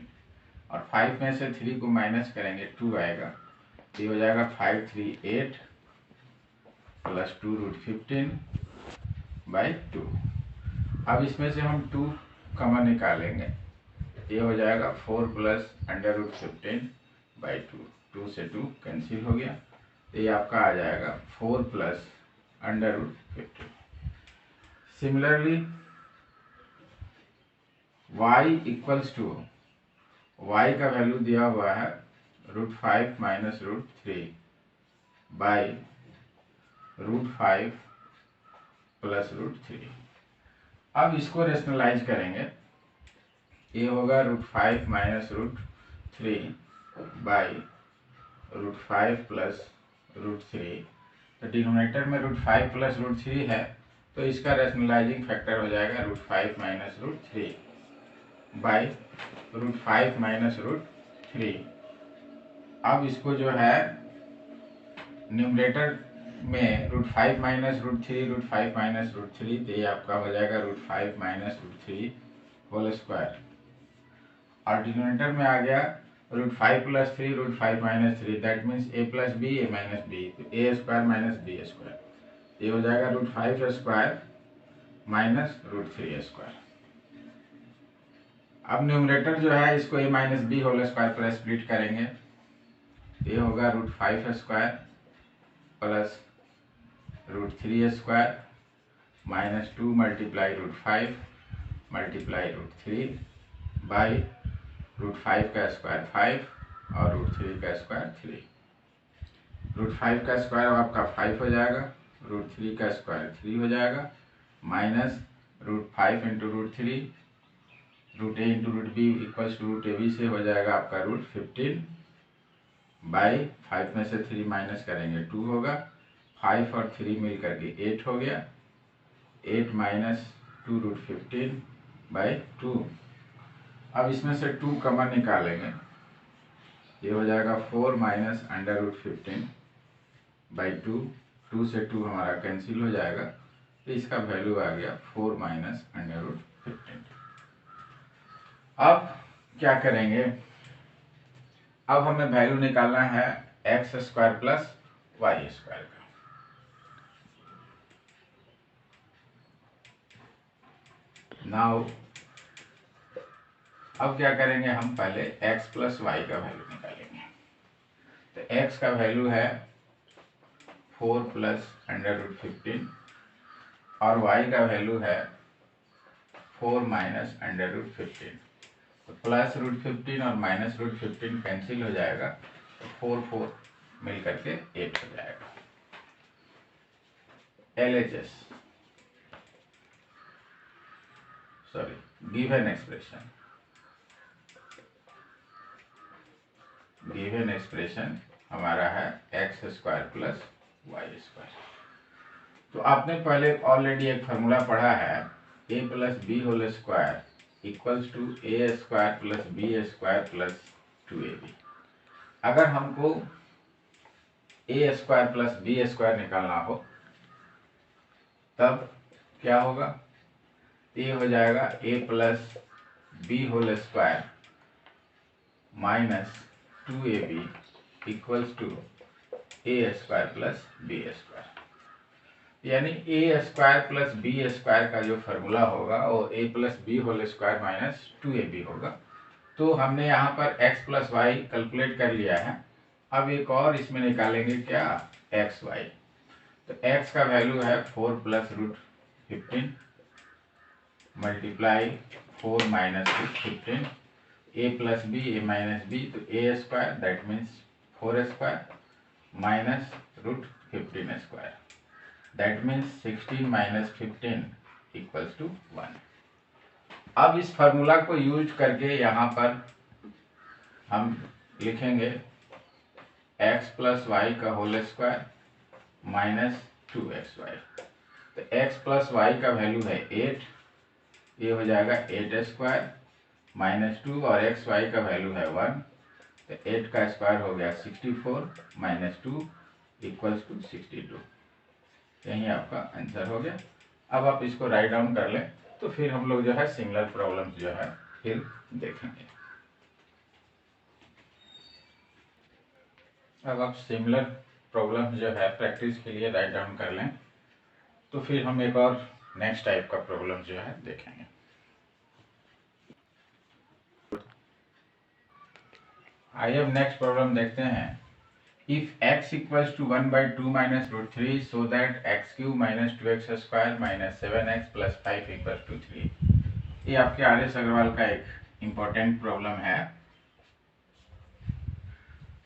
और 5 में से 3 को माइनस करेंगे 2 आएगा, तो ये हो जाएगा 5 3 8 प्लस 2 √15 बाई 2। अब इसमें से हम 2 कॉमन निकालेंगे, ये हो जाएगा 4 प्लस अंडर रूट 15/2, 2 से 2 कैंसिल हो गया, तो ये आपका आ जाएगा 4 plus under root 15। Similarly y equals to, y का वैल्यू दिया हुआ है √5 माइनस √3 बाई √5 प्लस √3। अब इसको रेशनलाइज करेंगे, ये होगा √5 माइनस √3 बाई √5 प्लस √3। तो डिनोमिनेटर में √5 प्लस √3 है, तो इसका रेशनलाइजिंग फैक्टर हो जाएगा √5 माइनस √3 बाई √5 माइनस √3। अब इसको जो है न्यूमरेटर में √5 माइनस √3, √5 माइनस √3, तो ये आपका हो जाएगा √5 माइनस √3 होल स्क्वायर, और डिनोमिनेटर में आ गया √5 plus 3, √5 minus 3, that means a plus B, a minus b, तो a square minus B square, ये हो जाएगा √5 स्क्वायर माइनस √3 स्क्वायर। अब न्यूमरेटर जो है इसको a minus B whole square पर स्प्लिट करेंगे, ये होगा √5 square plus √3 square minus 2 multiply √5 multiply √3 by √5 का स्क्वायर 5 और √3 का स्क्वायर 3। √5 का स्क्वायर आपका 5 हो जाएगा, √3 का स्क्वायर 3 हो जाएगा, minus √5 into √3, √a into √b equals to √ab से हो जाएगा आपका √15 बाई 5 में से 3 माइनस करेंगे 2 होगा, 5 और 3 मिल करके 8 हो गया, 8 माइनस 2 √15 बाई 2। अब इसमें से 2 कॉमन निकालेंगे, ये हो जाएगा 4 माइनस अंडर √15 बाई 2, 2 से 2 हमारा कैंसिल हो जाएगा, तो इसका वैल्यू आ गया 4 माइनस अंडर √15। अब क्या करेंगे, अब हमें वैल्यू निकालना है x square plus y square का। नाउ अब क्या करेंगे, हम पहले x प्लस वाई का वैल्यू निकालेंगे। तो x का वैल्यू है 4 प्लस अंडर √15 और y का वैल्यू है 4 माइनस अंडर √15। तो प्लस √15 और माइनस √15 कैंसिल हो जाएगा, तो 4 4 मिल करके 8 हो जाएगा। LHS गिवन एक्सप्रेशन हमारा है x square plus y square. तो आपने पहले ऑलरेडी एक फार्मूला पढ़ा है, a plus B whole square equals to a square plus B square plus 2ab। अगर हमको a square plus B square निकालना हो तब क्या होगा, ये हो जाएगा a plus B whole square minus 2ab equals to a square plus B square. यानी a square plus B square का जो फॉर्मूला होगा वो a plus B whole square minus 2ab होगा। तो हमने यहाँ पर x प्लस वाई कैलकुलेट कर लिया है, अब एक और इसमें निकालेंगे क्या, एक्स वाई। तो x का वैल्यू है 4 plus √15 multiply 4 minus √15, a plus B a minus b, तो a square that means 4 square minus √15 square, that means 16 minus 15 equals to 1। अब इस फार्मूला को यूज करके यहाँ पर हम लिखेंगे x प्लस वाई का होल स्क्वायर माइनस 2xy। तो x प्लस वाई का वैल्यू है 8, ये हो जाएगा 8 स्क्वायर माइनस 2, और एक्स वाई का वैल्यू है 1, तो 8 का स्क्वायर हो गया 64 माइनस 2 इक्वल्स टू 62। यही आपका आंसर हो गया। अब आप इसको राइट डाउन कर लें, तो फिर हम लोग जो है सिंगुलर प्रॉब्लम्स जो है फिर देखेंगे। अब आप सिमिलर प्रॉब्लम जो है प्रैक्टिस के लिए राइट डाउन कर लें, तो फिर हम एक और नेक्स्ट टाइप का प्रॉब्लम जो है देखेंगे। आइए अब नेक्स्ट प्रॉब्लम देखते हैं। If x equals to 1/2 minus root 3 so that x cube minus 2x square minus 7x plus 5 equals to 3। ये आपके आर.एस. अग्रवाल का एक इम्पोर्टेंट प्रॉब्लम है।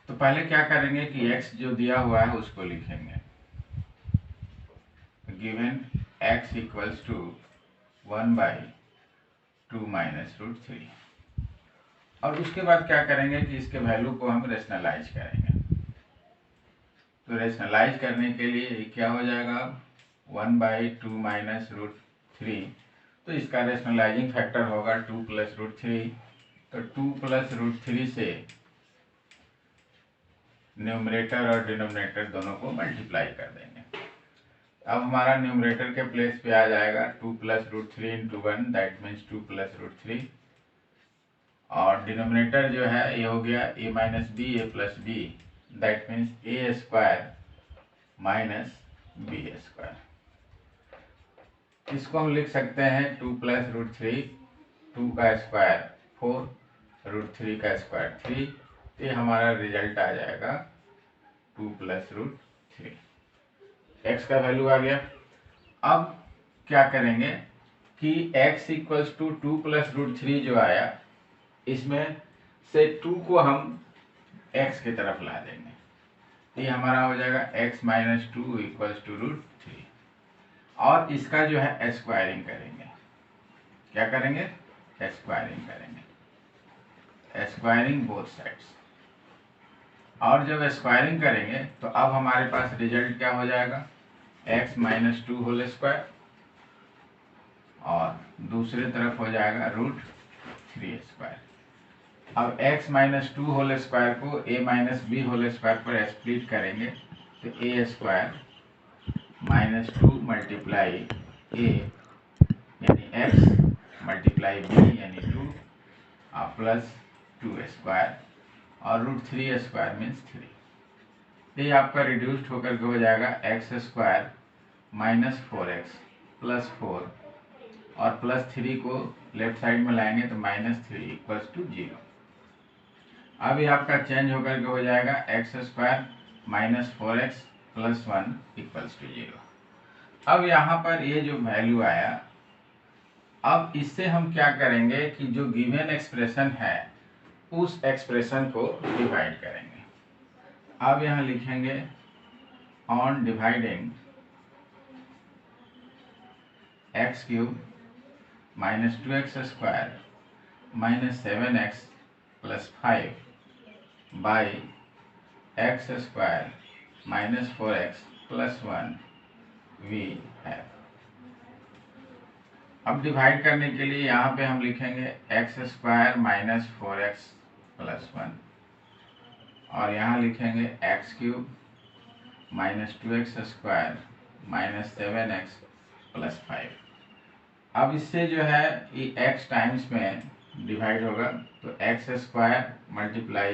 तो पहले क्या करेंगे कि x जो दिया हुआ है उसको लिखेंगे। Given x equals to 1/2 minus root 3, और उसके बाद क्या करेंगे कि इसके वैल्यू को हम रेशनलाइज करेंगे। तो रेशनलाइज करने के लिए क्या हो जाएगा, 1/2 माइनस रूट 3, तो इसका रेशनलाइजिंग फैक्टर होगा 2 प्लस रूट 3। तो 2 प्लस रूट 3 से न्यूमरेटर और डिनोमिनेटर दोनों को मल्टीप्लाई कर देंगे। अब हमारा न्यूमरेटर के प्लेस पे आ जाएगा 2 plus root 3 into 1, that means 2 plus root 3, और डिनोमिनेटर जो है ये हो गया a minus b a plus B, that means A square minus B square. इसको हम लिख सकते हैं 2 प्लस रूट 3, 2 का स्क्वायर 4, रूट 3 का स्क्वायर 3, तो ये हमारा रिजल्ट आ जाएगा 2 प्लस रूट 3। x का वैल्यू आ गया। अब क्या करेंगे कि x equals to 2 plus root 3 जो आया, इसमें से 2 को हम x की तरफ ला देंगे। ये हमारा हो जाएगा x minus 2 equals to root 3, और इसका जो है स्क्वायरिंग करेंगे। क्या करेंगे, स्क्वायरिंग करेंगे, स्क्वायरिंग बोथ साइड्स। और जब स्क्वायरिंग करेंगे तो अब हमारे पास रिजल्ट क्या हो जाएगा, x माइनस 2 होल स्क्वायर, और दूसरी तरफ हो जाएगा रूट 3 स्क्वायर। अब x माइनस 2 होल स्क्वायर को a minus B whole square पर स्प्लिट करेंगे, तो a square minus 2 multiply a यानी x मल्टीप्लाई b यानी 2 प्लस 2 स्क्वायर, और रूट 3 स्क्वायर मीन्स 3। ये आपका रिड्यूस्ड होकर के हो जाएगा x square minus 4x plus 4, और प्लस 3 को लेफ्ट साइड में लाएंगे तो माइनस 3 इक्वल्स टू 0। अब ये आपका चेंज होकर के हो जाएगा x square minus 4x plus 1 equals to 0। अब यहाँ पर ये जो वैल्यू आया, अब इससे हम क्या करेंगे कि जो गिवन एक्सप्रेशन है उस एक्सप्रेशन को डिवाइड करेंगे। अब यहाँ लिखेंगे on dividing x cube minus 2x square minus 7x plus 5 by x square minus 4x plus 1 we है। अब डिवाइड करने के लिए यहाँ पे हम लिखेंगे x square minus 4x plus 1, और यहाँ लिखेंगे x cube minus 2x square minus 7x plus 5। अब इससे जो है ये x टाइम्स में डिवाइड होगा, तो x square multiply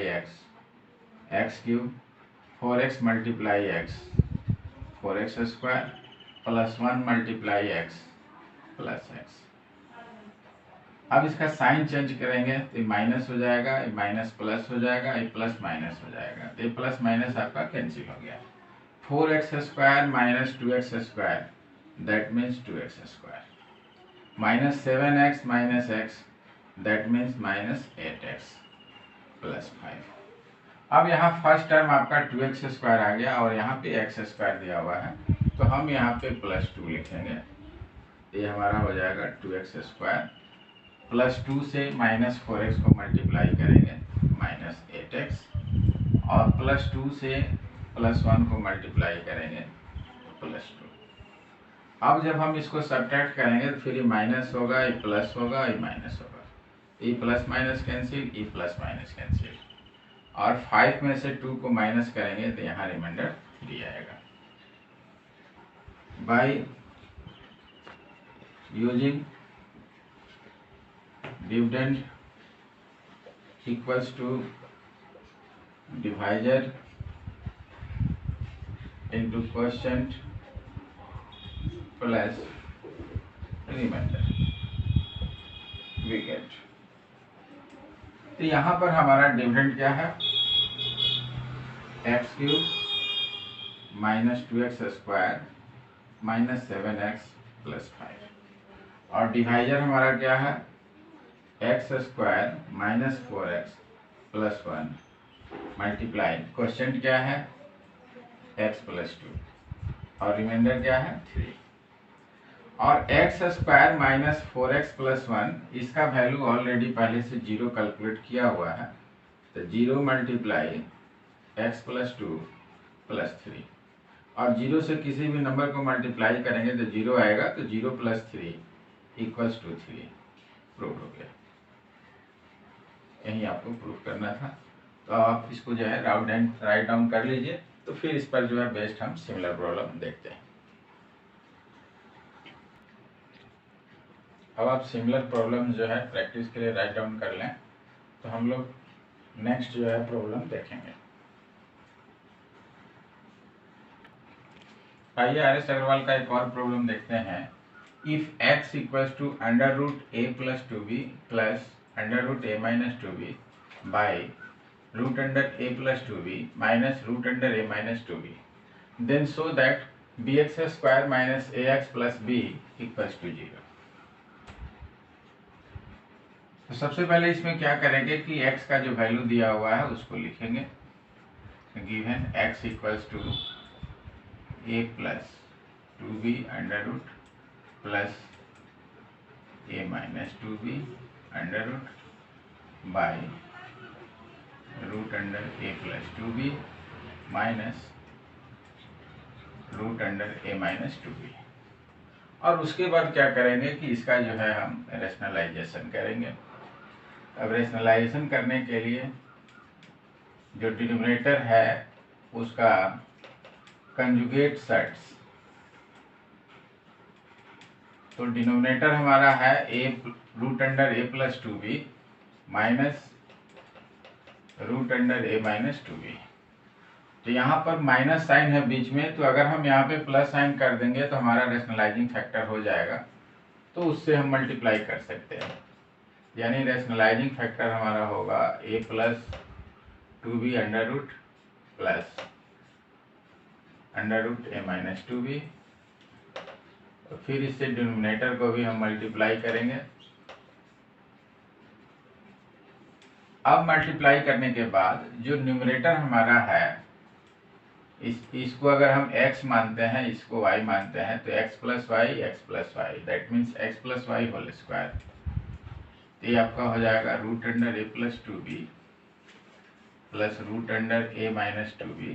x cube 4x multiply x 4x square plus 1 multiply x plus x. अब इसका साइन चेंज करेंगे तो ये माइनस हो जाएगा, ये माइनस प्लस हो जाएगा, ये प्लस माइनस हो जाएगा, तो ये प्लस माइनस आपका कैंसिल हो गया। 4x square minus 2x square that means 2x square, minus 7x minus x that means minus 8x plus 5। अब यहाँ फर्स्ट टर्म आपका 2x स्क्वायर आ गया, और यहाँ पे x स्क्वायर दिया हुआ है, तो हम यहाँ पे प्लस 2 लिखेंगे। ये हमारा हो जाएगा 2x स्क्वायर प्लस 2 से माइनस 4x को मल्टीप्लाई करेंगे माइनस 8x, और प्लस 2 से प्लस 1 को मल्टीप्लाई करेंगे प्लस 2। अब जब हम इसको सब्ट्रैक्ट करेंगे तो फिर ये माइनस होगा, ये प्लस होगा, ये माइनस होगा, ये प्लस माइनस कैंसिल, ये प्लस माइनस कैंसिल, और 5 में से 2 को माइनस करेंगे तो यहाँ रिमाइंडर 3 आएगा। By using dividend equals to divisor into quotient plus remainder we get. तो यहाँ पर हमारा डिविडेंड क्या है, x cube minus 2x square minus 7x plus 5, और डिवाइजर हमारा क्या है, x square minus 4x plus 1 multiply question क्या है x प्लस 2 और रिमाइंडर क्या है 3, और x square minus 4x plus 1 इसका वैल्यू ऑलरेडी पहले से 0 कैलकुलेट किया हुआ है, तो 0 मल्टीप्लाई एक्स प्लस 2 प्लस 3, और 0 से किसी भी नंबर को मल्टीप्लाई करेंगे तो 0 आएगा, तो 0 प्लस 3 इक्वल्स टू 3 प्रूव हो गया। यही आपको प्रूव करना था, तो आप इसको जो है राइट डाउन कर लीजिए, तो फिर इस पर जो है बेस्ड हम सिमिलर प्रॉब्लम देखते हैं। अब आप सिमिलर प्रॉब्लम जो है प्रैक्टिस के लिए राइट डाउन कर लें, तो हम लोग नेक्स्ट जो है प्रॉब्लम देखेंगे। आइए आर.एस. अग्रवाल का एक और प्रॉब्लम देखते हैं। If x equals to under root a plus 2b plus under root a minus 2b by root under a plus 2b minus root under a minus 2b, then show that bx square minus ax plus b equals to 0। तो सबसे पहले इसमें क्या करेंगे कि x का जो value दिया हुआ है उसको लिखेंगे, given x equals to a plus 2b under root plus a minus 2b under root by root under a plus 2b minus root under a minus 2b, और उसके बाद क्या करेंगे कि इसका जो है हम रेशनलाइजेशन करेंगे। अब रेशनलाइजेशन करने के लिए जो डिनोमिनेटर है उसका कंजुगेट सेट्स, तो डिनोमिनेटर हमारा है a root under a plus 2b minus root under a minus 2b। तो यहाँ पर माइनस साइन है बीच में, तो अगर हम यहाँ पे प्लस साइन कर देंगे तो हमारा रेशनलाइजिंग फैक्टर हो जाएगा, तो उससे हम मल्टीप्लाई कर सकते हैं, यानी रेशनलाइजिंग फैक्टर हमारा होगा a plus 2b under root plus under root a minus 2b। तो फिर इससे डिनोमिनेटर को भी हम मल्टीप्लाई करेंगे। अब मल्टीप्लाई करने के बाद जो न्यूमरेटर हमारा है इसको अगर हम x मानते हैं, इसको y मानते हैं, तो x plus y that means x plus y whole square, तो ये आपका हो जाएगा root under a plus 2b plus root under a minus 2b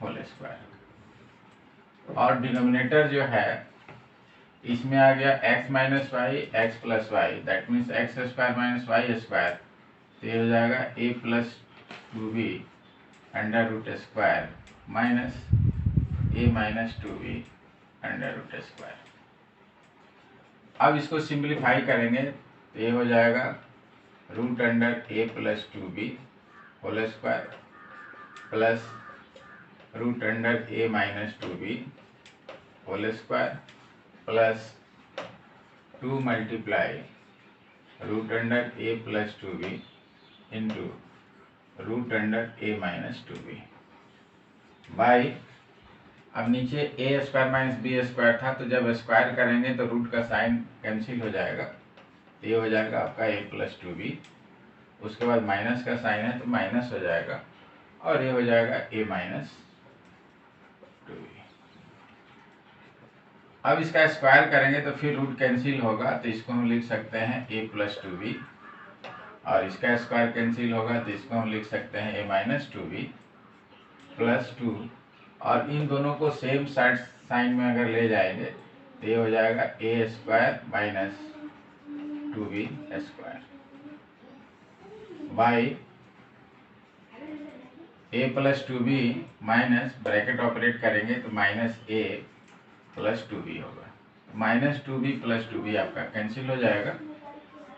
whole square, और डिनोमिनेटर जो है इसमें आ गया x minus y x plus y that means x square minus y square, तो ये हो जाएगा a plus 2b under root square minus a minus 2b under root square. अब इसको सिंप्लीफाई करेंगे तो ये हो जाएगा root under a plus 2b whole square plus root under a minus 2b whole square plus 2 multiply root under a plus 2b into root under a minus 2b by, अब नीचे a square minus b square था, तो जब square करेंगे तो root का sign cancel हो जाएगा, ये हो जाएगा आपका a प्लस 2b, उसके बाद माइनस का साइन है तो माइनस हो जाएगा, और ये हो जाएगा a माइनस 2b। अब इसका स्क्वायर करेंगे तो फिर रूट कैंसिल होगा, तो इसको हम लिख सकते हैं a प्लस 2b, और इसका स्क्वायर कैंसिल होगा तो इसको हम लिख सकते हैं a माइनस 2b प्लस 2, और इन दोनों को सेम साइड साइन में अगर ले जाएंगे तो ये हो जाएगा a square minus 2b square by a plus 2b minus bracket operate करेंगे तो माइनस a प्लस 2b होगा, माइनस 2b प्लस 2b आपका कैंसिल हो जाएगा,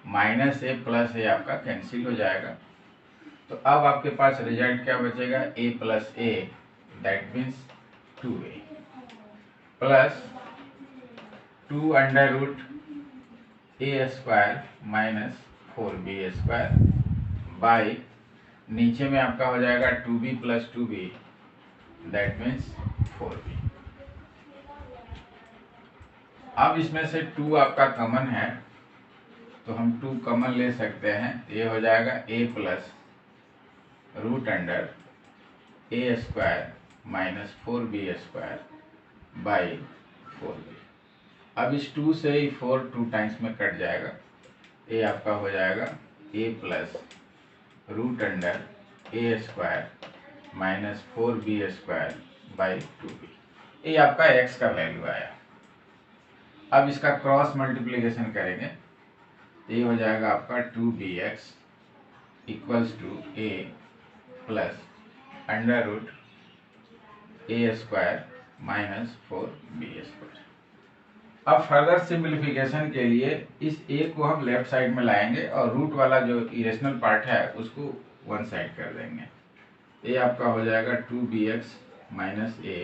माइनस a प्लस a आपका कैंसिल हो जाएगा, तो अब आपके पास रिजल्ट क्या बचेगा a plus a that means 2a plus 2 under root a square minus 4b² by, नीचे में आपका हो जाएगा 2b plus 2b, that means 4b। अब इसमें से 2 आपका कॉमन है तो हम 2 कॉमन ले सकते हैं। ये हो जाएगा a plus root under a square minus 4b² by 4b। अब इस 2 से ही 4 2 टाइम्स में कट जाएगा। ये आपका हो जाएगा a plus root under a square minus 4b² by 2b। ये आपका x का वैल्यू आया। अब इसका क्रॉस मल्टीप्लिकेशन करेंगे, ये हो जाएगा आपका 2bx equals to a plus under root a square minus 4b²। अब फर्दर सिंप्लीफिकेशन के लिए इस a को हम लेफ्ट साइड में लाएंगे और रूट वाला जो इरेशनल पार्ट है उसको वन साइड कर देंगे। ये आपका हो जाएगा 2bx minus a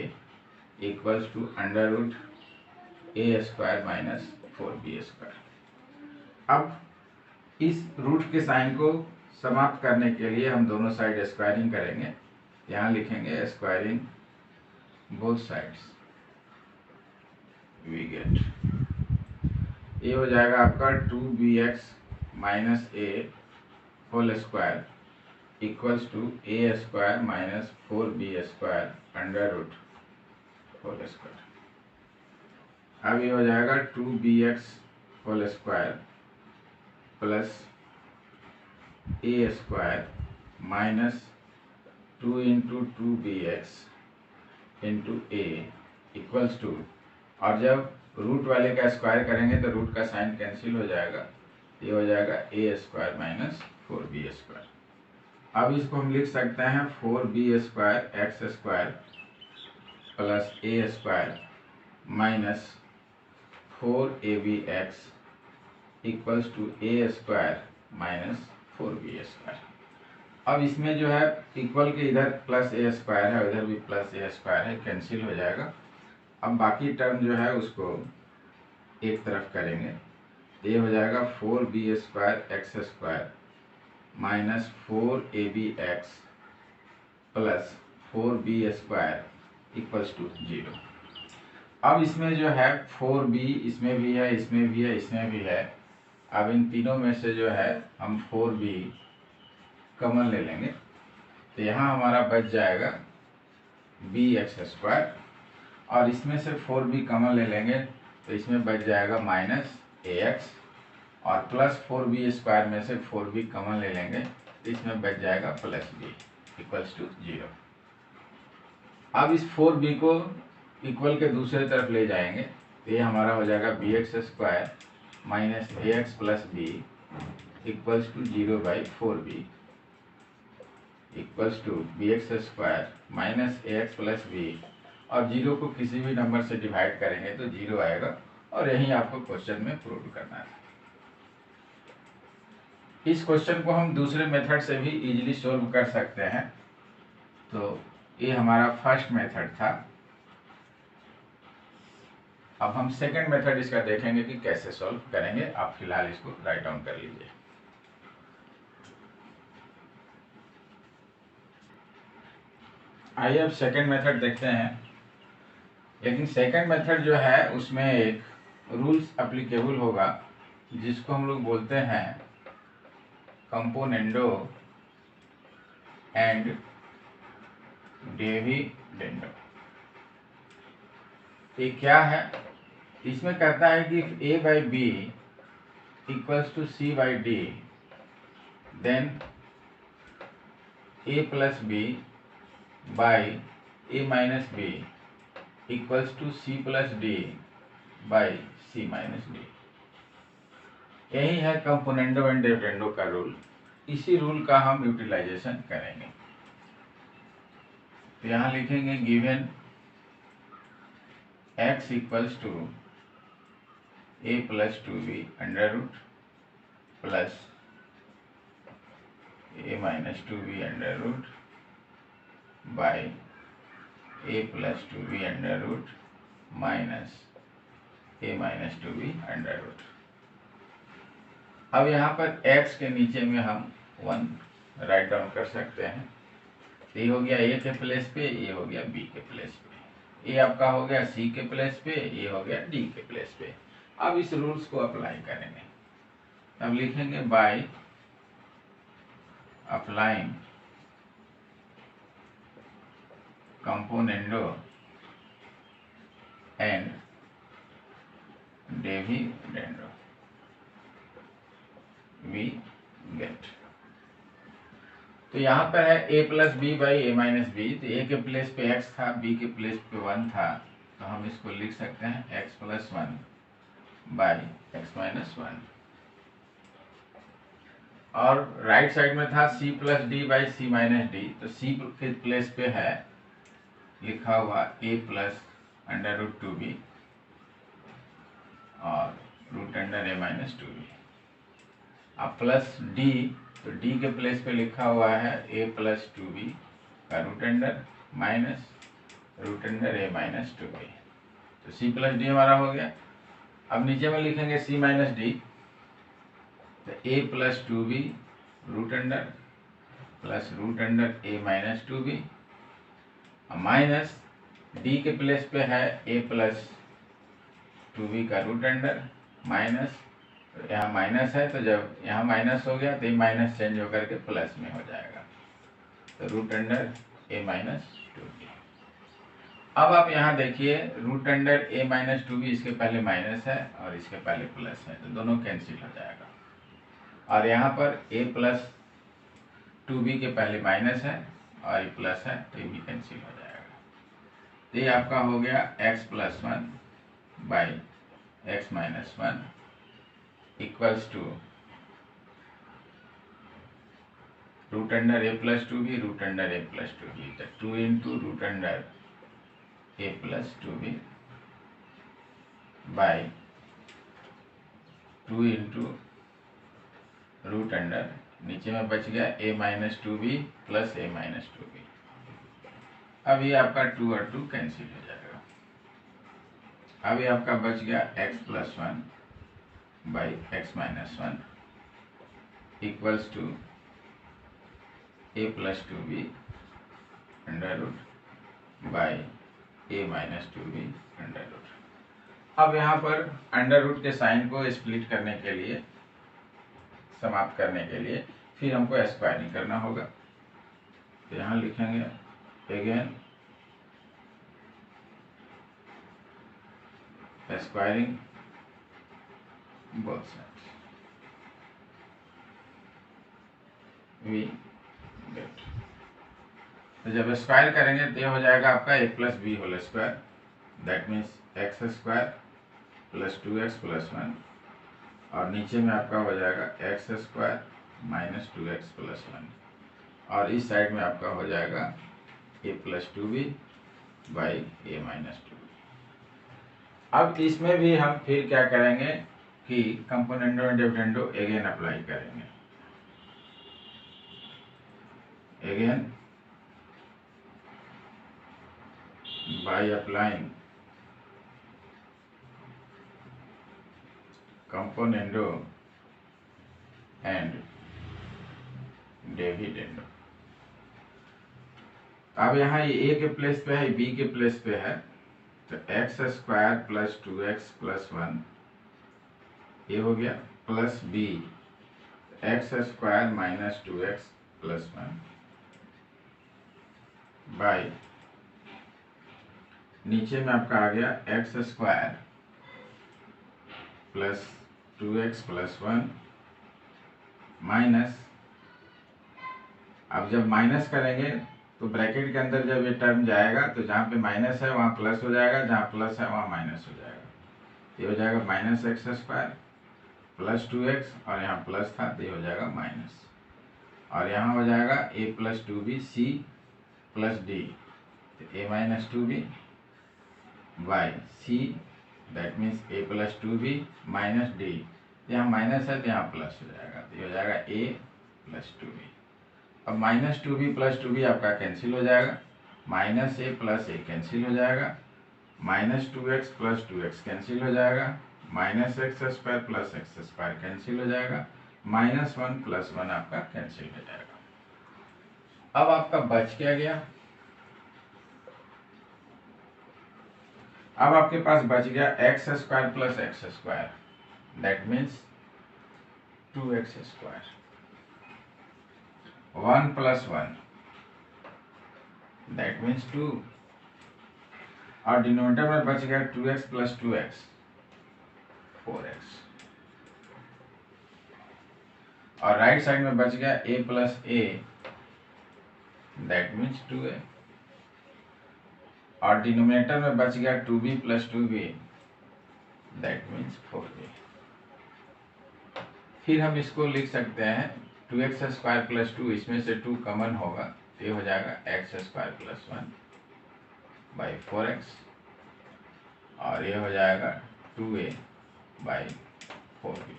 equals to under root a square minus 4b²। अब इस रूट के साइन को समाप्त करने के लिए हम दोनों साइड स्क्वायरिंग करेंगे। यहाँ लिखेंगे squaring both sides, we get, ये हो जाएगा आपका 2bx minus a whole square equals to a square minus 4b² under root whole square. अब ये हो जाएगा 2bx whole square plus a square minus 2 into 2bx into a equals to, और जब रूट वाले का स्क्वायर करेंगे तो रूट का साइन कैंसिल हो जाएगा, ये हो जाएगा a² माइनस 4b²। अब इसको हम लिख सकते हैं 4b² x² plus a² minus 4abx equals to a² minus 4b²। अब इसमें जो है इक्वल के इधर प्लस a² है, उधर भी प्लस a² है, कैंसिल हो जाएगा। अब बाकी टर्म जो है उसको एक तरफ करेंगे, ये हो जाएगा 4b² x² minus 4abx plus 4b² equals to 0। अब इसमें जो है 4b इसमें भी है, इसमें भी है, इसमें भी है। अब इन तीनों में से जो है हम 4b कॉमन ले लेंगे तो यहाँ हमारा बच जाएगा bx², और इसमें से 4b कॉमन ले लेंगे तो इसमें बच जाएगा माइनस ax, और प्लस 4b² में से 4b कॉमन ले लेंगे तो इसमें बच जाएगा प्लस b इक्वल्स टू 0। अब इस 4b को इक्वल के दूसरे तरफ ले जाएंगे तो ये हमारा हो जाएगा bx² minus ax plus b equals to 0 by 4b equals to bx² minus ax plus b, और 0 को किसी भी नंबर से डिवाइड करेंगे तो 0 आएगा, और यही आपको क्वेश्चन में प्रूव करना है। इस क्वेश्चन को हम दूसरे मेथड से भी इजीली सॉल्व कर सकते हैं। तो ये हमारा फर्स्ट मेथड था। अब हम सेकंड मेथड इसका देखेंगे कि कैसे सॉल्व करेंगे। आप फिलहाल इसको राइट डाउन कर लीजिए। आइए अब सेकंड मेथड देखते हैं। लेकिन सेकंड मेथड जो है उसमें एक रूल्स एप्लीकेबल होगा जिसको हम लोग बोलते हैं कंपोनेंडो एंड डिविडेंडो। ये क्या है? इसमें कहता है कि a by b equals to c by d, then a plus b by a minus B equals to C plus d by c minus d. यही है कंपोनेंडो एंड डिविडेंडो का रूल। इसी रूल का हम यूटिलाइजेशन करेंगे। तो यहाँ लिखेंगे given x equals to a plus 2b under root plus a minus 2b under root by a plus 2b under root minus a minus two be under root. अब यहाँ पर x के नीचे में हम 1 राइट डाउन कर सकते हैं। तो ये हो गया a के प्लेस पे, ये हो गया b के प्लेस पे, ये आपका हो गया c के प्लेस पे, ये हो गया d के प्लेस पे। अब इस रूल्स को अप्लाई करेंगे। अब लिखेंगे by applying componendo and dividendo we get. तो यहाँ पर है a plus b by a minus b. तो a के प्लेस पे x था, b के प्लेस पे 1 था, तो हम इसको लिख सकते हैं x plus 1 by x minus 1। और राइट साइड में था c plus d by c minus d. तो c के प्लेस पे है लिखा हुआ a plus under root 2b और root under a minus 2b। अब प्लस d, तो d के प्लेस पे लिखा हुआ है a प्लस 2b का root under minus root under a minus 2b। तो c प्लस डी हमारा हो गया। अब नीचे में लिखेंगे c माइनस डी, तो a plus 2b root under plus root under a minus 2b minus d के प्लेस पे है a प्लस 2b का रूट अंडर माइनस, यहाँ माइनस है तो जब यहाँ माइनस हो गया तो ये माइनस चेंज होकर के प्लस में हो जाएगा, तो root under a minus 2b। अब आप यहाँ देखिए root under a minus 2b, इसके पहले माइनस है और इसके पहले प्लस है, तो दोनों कैंसिल हो जाएगा। और यहाँ पर a प्लस 2b के पहले माइनस है और ये प्लस है, तो ये भी कैंसिल हो जाएगा। तो ये आपका हो गया x plus 1 by x minus 1 equals to root under a plus 2b root under a plus 2b, तो 2 into root under a plus 2b by 2 into root under, नीचे में बच गया a minus 2b plus a minus 2b। अब ये आपका 2 और 2 cancel हो जाएगा। अब ये आपका बच गया x plus 1 by x minus 1 equals to a plus 2b under root by a minus 2b under root. अब यहाँ पर अंडर रूट के साइन को स्प्लिट करने के लिए, समाप्त करने के लिए फिर हमको स्क्वायरिंग करना होगा। तो यहाँ लिखेंगे again squaring both sides we get. तो जब स्क्वायर करेंगे तो ये हो जाएगा आपका a plus B whole square, that means x square plus 2x plus 1, और नीचे में आपका हो जाएगा x square minus 2x plus 1, और इस साइड में आपका हो जाएगा a plus 2b by a minus 2b। अब इसमें भी हम फिर क्या करेंगे कि componendo and dividendo again apply करेंगे। Again by applying componendo and dividendo. अब यहाँ ये a के प्लेस पे है, b के प्लेस पे है, तो x square plus 2x plus 1 ये हो गया, plus b x square minus 2x plus 1 by नीचे में आपका आ गया x square plus 2x plus 1 minus, अब जब माइनस करेंगे तो ब्रैकेट के अंदर जब ये टर्म जाएगा तो जहाँ पे माइनस है वहाँ प्लस हो जाएगा, जहाँ प्लस है वहाँ माइनस हो जाएगा। ये हो जाएगा minus x square plus 2x और यहाँ प्लस था तो ये हो जाएगा माइनस, और यहाँ हो जाएगा a plus 2b c plus d, तो a minus 2b by c, that means a plus 2b minus d, यहाँ माइनस है तो यहाँ प्लस हो जाएगा, तो ये हो जाएगा a प्लस 2b। अब माइनस 2b प्लस 2b आपका कैंसिल हो जाएगा, minus a plus a cancel हो जाएगा, minus 2x plus 2x cancel हो जाएगा, minus x square plus x square cancel हो जाएगा, माइनस 1 प्लस 1 आपका कैंसिल हो जाएगा। अब आपका बच क्या गया, अब आपके पास बच गया x square plus x square, that means 2x square, 1 plus 1 that means 2, और डिनोमिनेटर में बच गया 2x प्लस 2x 4x, और राइट साइड में बच गया a plus a that means 2a, और डिनोमिनेटर में बच गया 2b plus 2b that means 4b। फिर हम इसको लिख सकते हैं 2x स्क्वायर प्लस 2, इसमें से 2 कॉमन होगा तो ये हो जाएगा x square plus 1 by 4x, और ये हो जाएगा 2a बाई 4b।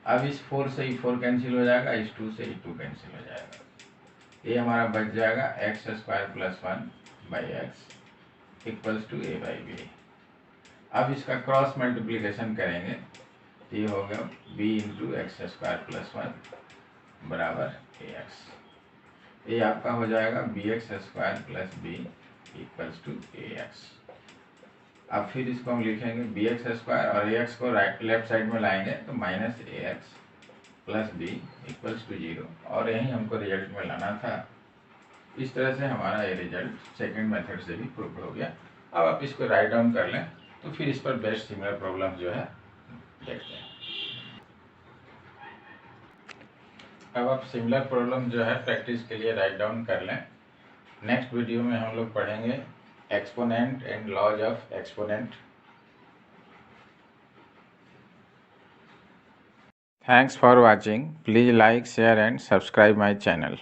अब इस 4 से ही 4 कैंसिल हो जाएगा, इस 2 से ही 2 कैंसिल हो जाएगा, ये हमारा बच जाएगा x square plus 1 by x equals to a by b. अब इसका क्रॉस मल्टीप्लीकेशन करेंगे, ये होगा b into x square plus 1 बराबर ax, ये आपका हो जाएगा b x square plus B equals to ax। अब फिर इसको हम लिखेंगे बी एक्स स्क्वायर और ax को लेफ्ट साइड में लाएंगे तो minus ax plus B equals to 0, और यही हमको रिजल्ट में लाना था। इस तरह से हमारा ये रिजल्ट सेकंड मेथड से भी प्रूव हो गया। अब आप इसको राइट डाउन कर लें तो फिर इस पर बेस्ट सिमिलर प्रॉब्लम जो है देखते हैं। अब आप सिमिलर प्रॉब्लम जो है प्रैक्टिस के लिए राइट डाउन कर लें। नेक्स्ट वीडियो में हम लोग पढ़ेंगे exponent and laws of exponent. Thanks for watching, please like share and subscribe my channel.